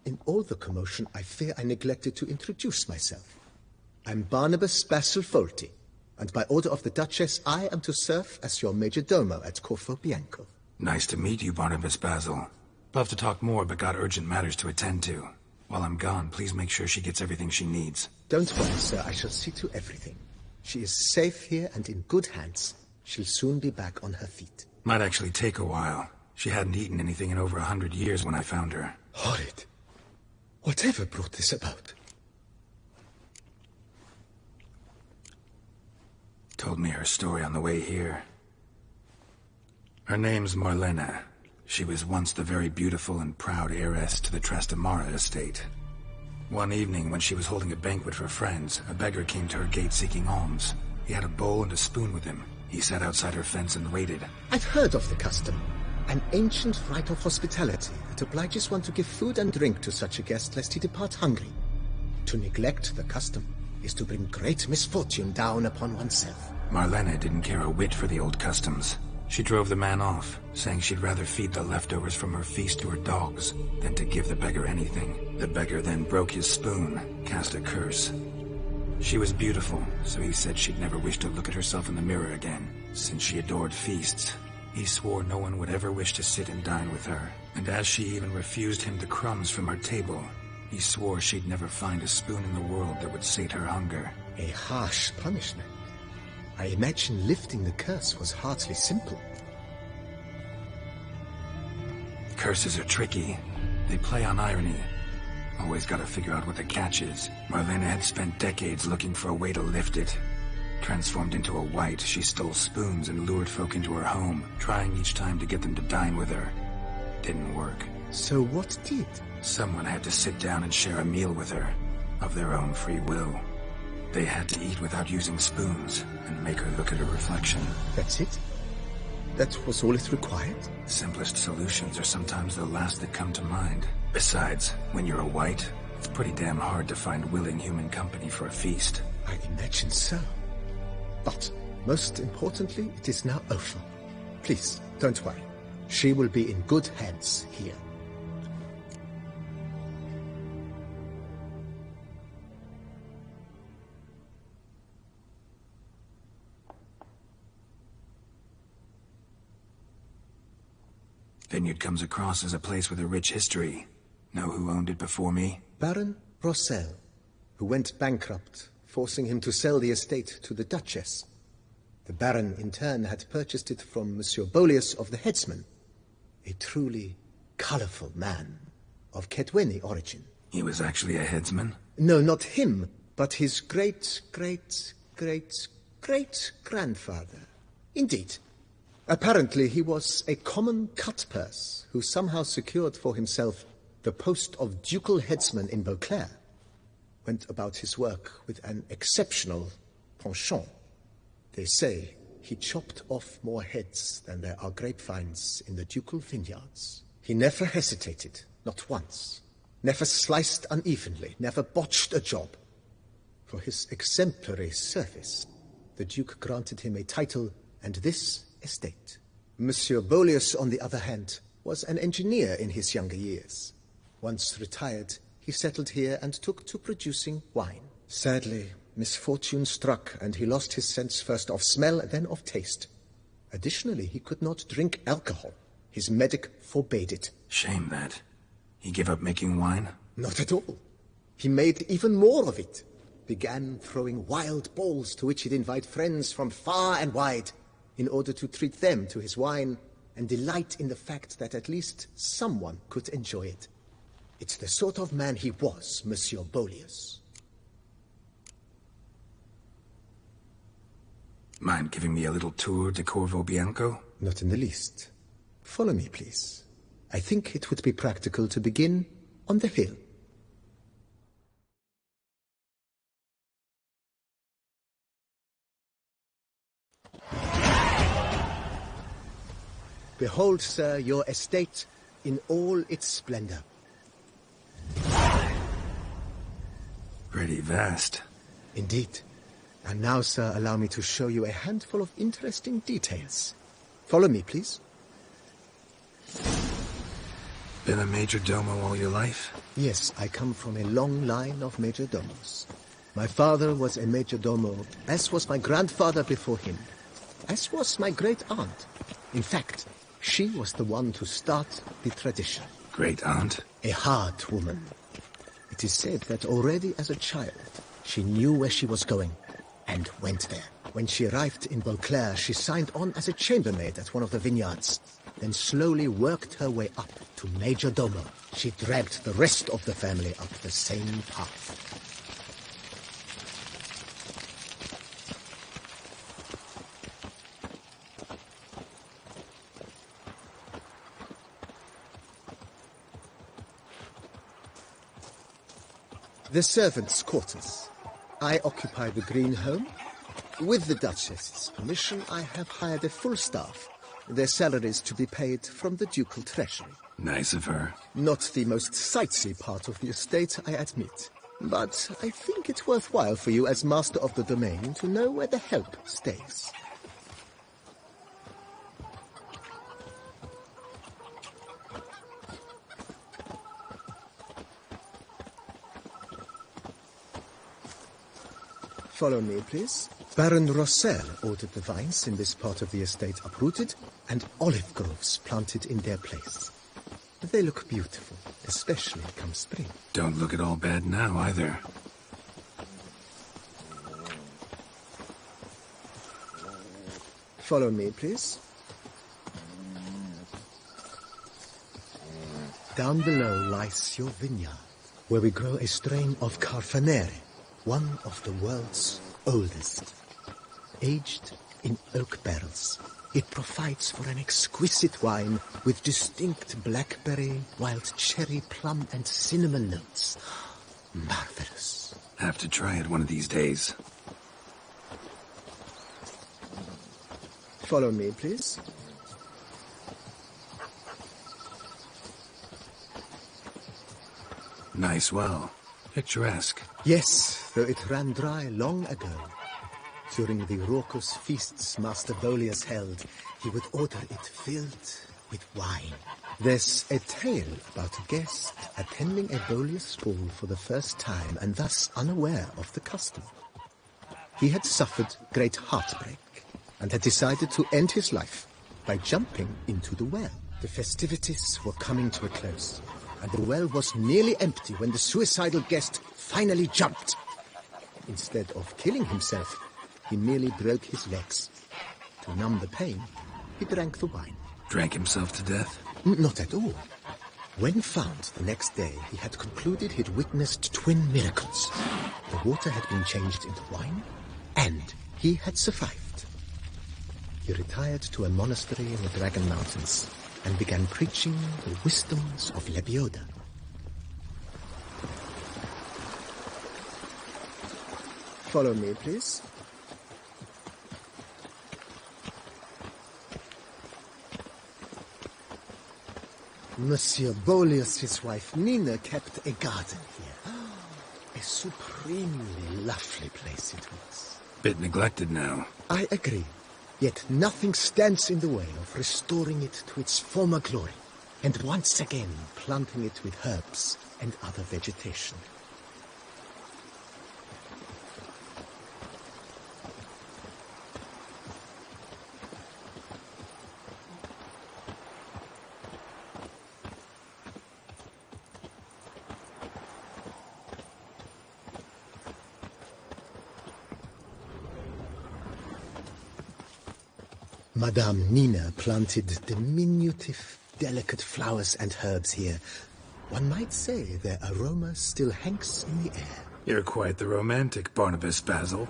In all the commotion, I fear I neglected to introduce myself. I'm Barnabas Basilfolti, and by order of the Duchess, I am to serve as your major domo at Corfu Bianco. Nice to meet you, Barnabas Basil. Love to talk more, but got urgent matters to attend to. While I'm gone, please make sure she gets everything she needs. Don't worry, sir. I shall see to everything. She is safe here and in good hands. She'll soon be back on her feet. Might actually take a while. She hadn't eaten anything in over 100 years when I found her. Horrid. Whatever brought this about? Told me her story on the way here. Her name's Marlena. She was once the very beautiful and proud heiress to the Trastamara estate. One evening, when she was holding a banquet for friends, a beggar came to her gate seeking alms. He had a bowl and a spoon with him. He sat outside her fence and waited. I've heard of the custom. An ancient rite of hospitality that obliges one to give food and drink to such a guest lest he depart hungry. To neglect the custom is to bring great misfortune down upon oneself. Marlena didn't care a whit for the old customs. She drove the man off, saying she'd rather feed the leftovers from her feast to her dogs than to give the beggar anything. The beggar then broke his spoon, cast a curse. She was beautiful, so he said she'd never wish to look at herself in the mirror again. Since she adored feasts, he swore no one would ever wish to sit and dine with her. And as she even refused him the crumbs from her table, he swore she'd never find a spoon in the world that would sate her hunger. A harsh punishment. I imagine lifting the curse was hardly simple. Curses are tricky. They play on irony. Always gotta figure out what the catch is. Marlena had spent decades looking for a way to lift it. Transformed into a wight, she stole spoons and lured folk into her home, trying each time to get them to dine with her. Didn't work. So what did? Someone had to sit down and share a meal with her, of their own free will. They had to eat without using spoons, and make her look at her reflection. That's it? That was all it required? Simplest solutions are sometimes the last that come to mind. Besides, when you're a wight, it's pretty damn hard to find willing human company for a feast. I imagine so. But, most importantly, it is now over. Please, don't worry. She will be in good hands here. Vineyard comes across as a place with a rich history. Know who owned it before me? Baron Rossel, who went bankrupt, forcing him to sell the estate to the Duchess. The Baron, in turn, had purchased it from Monsieur Bolius of the Headsman, a truly colorful man of Kedweni origin. He was actually a headsman? No, not him, but his great-great-great-great-grandfather. Indeed. Apparently, he was a common cutpurse who somehow secured for himself the post of ducal headsman in Beauclair. Went about his work with an exceptional penchant. They say he chopped off more heads than there are grapevines in the ducal vineyards. He never hesitated, not once. Never sliced unevenly, never botched a job. For his exemplary service, the Duke granted him a title and this estate. Monsieur Bolius, on the other hand, was an engineer in his younger years. Once retired, he settled here and took to producing wine. Sadly, misfortune struck, and he lost his sense first of smell, then of taste. Additionally, he could not drink alcohol. His medic forbade it. Shame that. He gave up making wine? Not at all. He made even more of it. Began throwing wild balls to which he'd invite friends from far and wide, in order to treat them to his wine and delight in the fact that at least someone could enjoy it. It's the sort of man he was, Monsieur Bolius. Mind giving me a little tour de Corvo Bianco? Not in the least. Follow me, please. I think it would be practical to begin on the hill. Behold, sir, your estate in all its splendor. Pretty vast. Indeed. And now, sir, allow me to show you a handful of interesting details. Follow me, please. Been a major domo all your life? Yes, I come from a long line of major domos. My father was a major domo, as was my grandfather before him, as was my great-aunt. In fact, she was the one to start the tradition. Great-aunt? A hard woman. It is said that already as a child, she knew where she was going, and went there. When she arrived in Beauclair, she signed on as a chambermaid at one of the vineyards, then slowly worked her way up to major domo. She dragged the rest of the family up the same path. The servants' quarters. I occupy the green home. With the Duchess's permission, I have hired a full staff. Their salaries to be paid from the ducal treasury. Nice of her. Not the most sightsee part of the estate, I admit. But I think it's worthwhile for you as master of the domain to know where the help stays. Follow me, please. Baron Rossel ordered the vines in this part of the estate uprooted and olive groves planted in their place. They look beautiful, especially come spring. Don't look at all bad now, either. Follow me, please. Down below lies your vineyard, where we grow a strain of Carfanere, one of the world's oldest. Aged in oak barrels, it provides for an exquisite wine with distinct blackberry, wild cherry, plum, and cinnamon notes. Marvelous. Have to try it one of these days. Follow me, please. Nice well. Picturesque. Yes, though it ran dry long ago. During the raucous feasts Master Bolius held, he would order it filled with wine. There's a tale about a guest attending a Bolius ball for the first time and thus unaware of the custom. He had suffered great heartbreak and had decided to end his life by jumping into the well. The festivities were coming to a close, and the well was nearly empty when the suicidal guest finally jumped. Instead of killing himself, he merely broke his legs. To numb the pain, he drank the wine. Drank himself to death? Not at all. When found the next day, he had concluded he'd witnessed twin miracles. The water had been changed into wine, and he had survived. He retired to a monastery in the Dragon Mountains and began preaching the wisdoms of Lebioda. Follow me, please. Monsieur Bolius' wife Nina kept a garden here. A supremely lovely place it was. Bit neglected now. I agree. Yet nothing stands in the way of restoring it to its former glory, and once again planting it with herbs and other vegetation. Madame Nina planted diminutive, delicate flowers and herbs here. One might say their aroma still hangs in the air. You're quite the romantic, Barnabas Basil.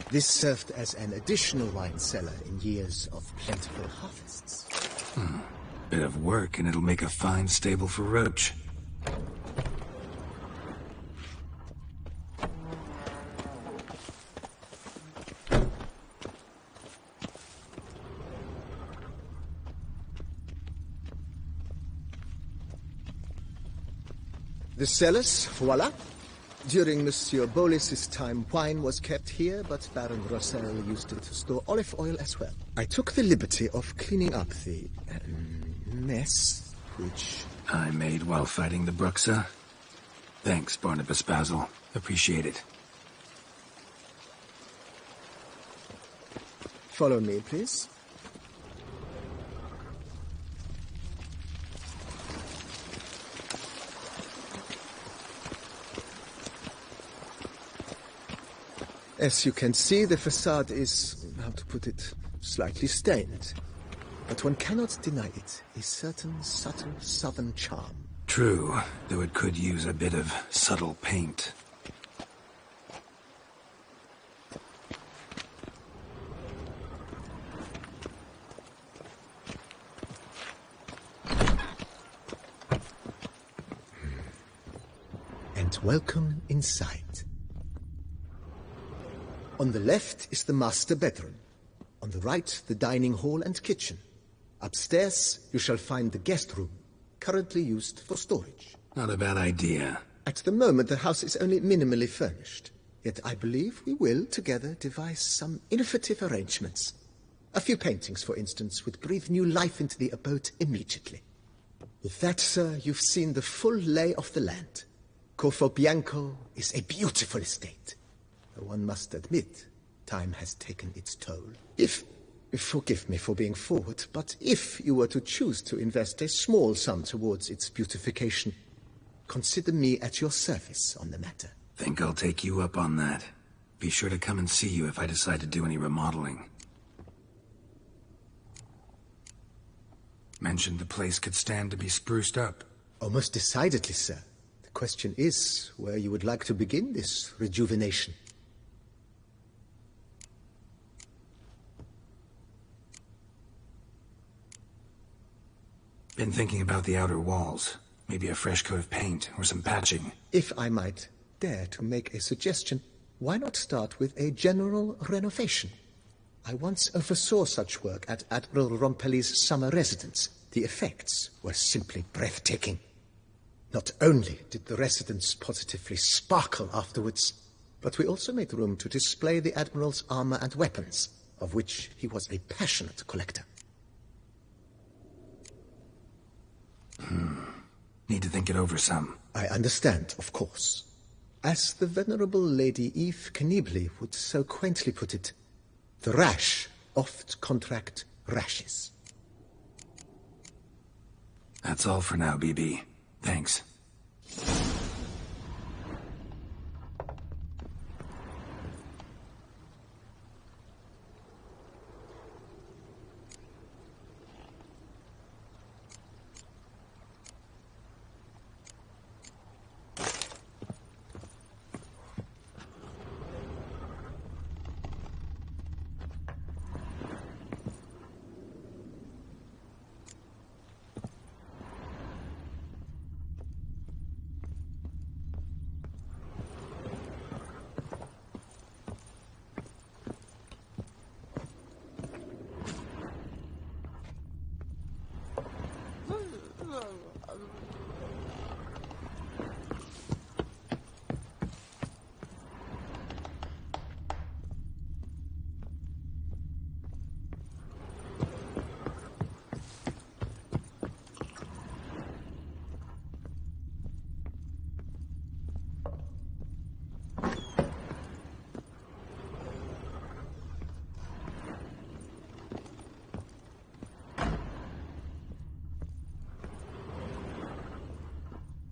This served as an additional wine cellar in years of plentiful harvests. Bit of work, and it'll make a fine stable for Roach. The cellars, voila. During Monsieur Bolis's time, wine was kept here, but Baron Rossel used it to store olive oil as well. I took the liberty of cleaning up the mess, which I made while fighting the Bruxa. Thanks, Barnabas Basil. Appreciate it. Follow me, please. As you can see, the facade is, how to put it, slightly stained. But one cannot deny it, a certain subtle southern charm. True, though it could use a bit of subtle paint. And welcome inside. On the left is the master bedroom. On the right, the dining hall and kitchen. Upstairs, you shall find the guest room, currently used for storage. Not a bad idea. At the moment, the house is only minimally furnished. Yet I believe we will, together, devise some innovative arrangements. A few paintings, for instance, would breathe new life into the abode immediately. With that, sir, you've seen the full lay of the land. Corfo Bianco is a beautiful estate. Though one must admit, time has taken its toll. Forgive me for being forward, but if you were to choose to invest a small sum towards its beautification, consider me at your service on the matter. Think I'll take you up on that. Be sure to come and see you if I decide to do any remodeling. Mentioned the place could stand to be spruced up. Oh, most decidedly, sir. The question is where you would like to begin this rejuvenation. Been thinking about the outer walls. Maybe a fresh coat of paint or some patching. If I might dare to make a suggestion, why not start with a general renovation? I once oversaw such work at Admiral Rompelli's summer residence. The effects were simply breathtaking. Not only did the residence positively sparkle afterwards, but we also made room to display the Admiral's armor and weapons, of which he was a passionate collector. Need to think it over some. I understand, of course. As the venerable Lady Eve Knibley would so quaintly put it, the rash oft contract rashes. That's all for now, BB. Thanks.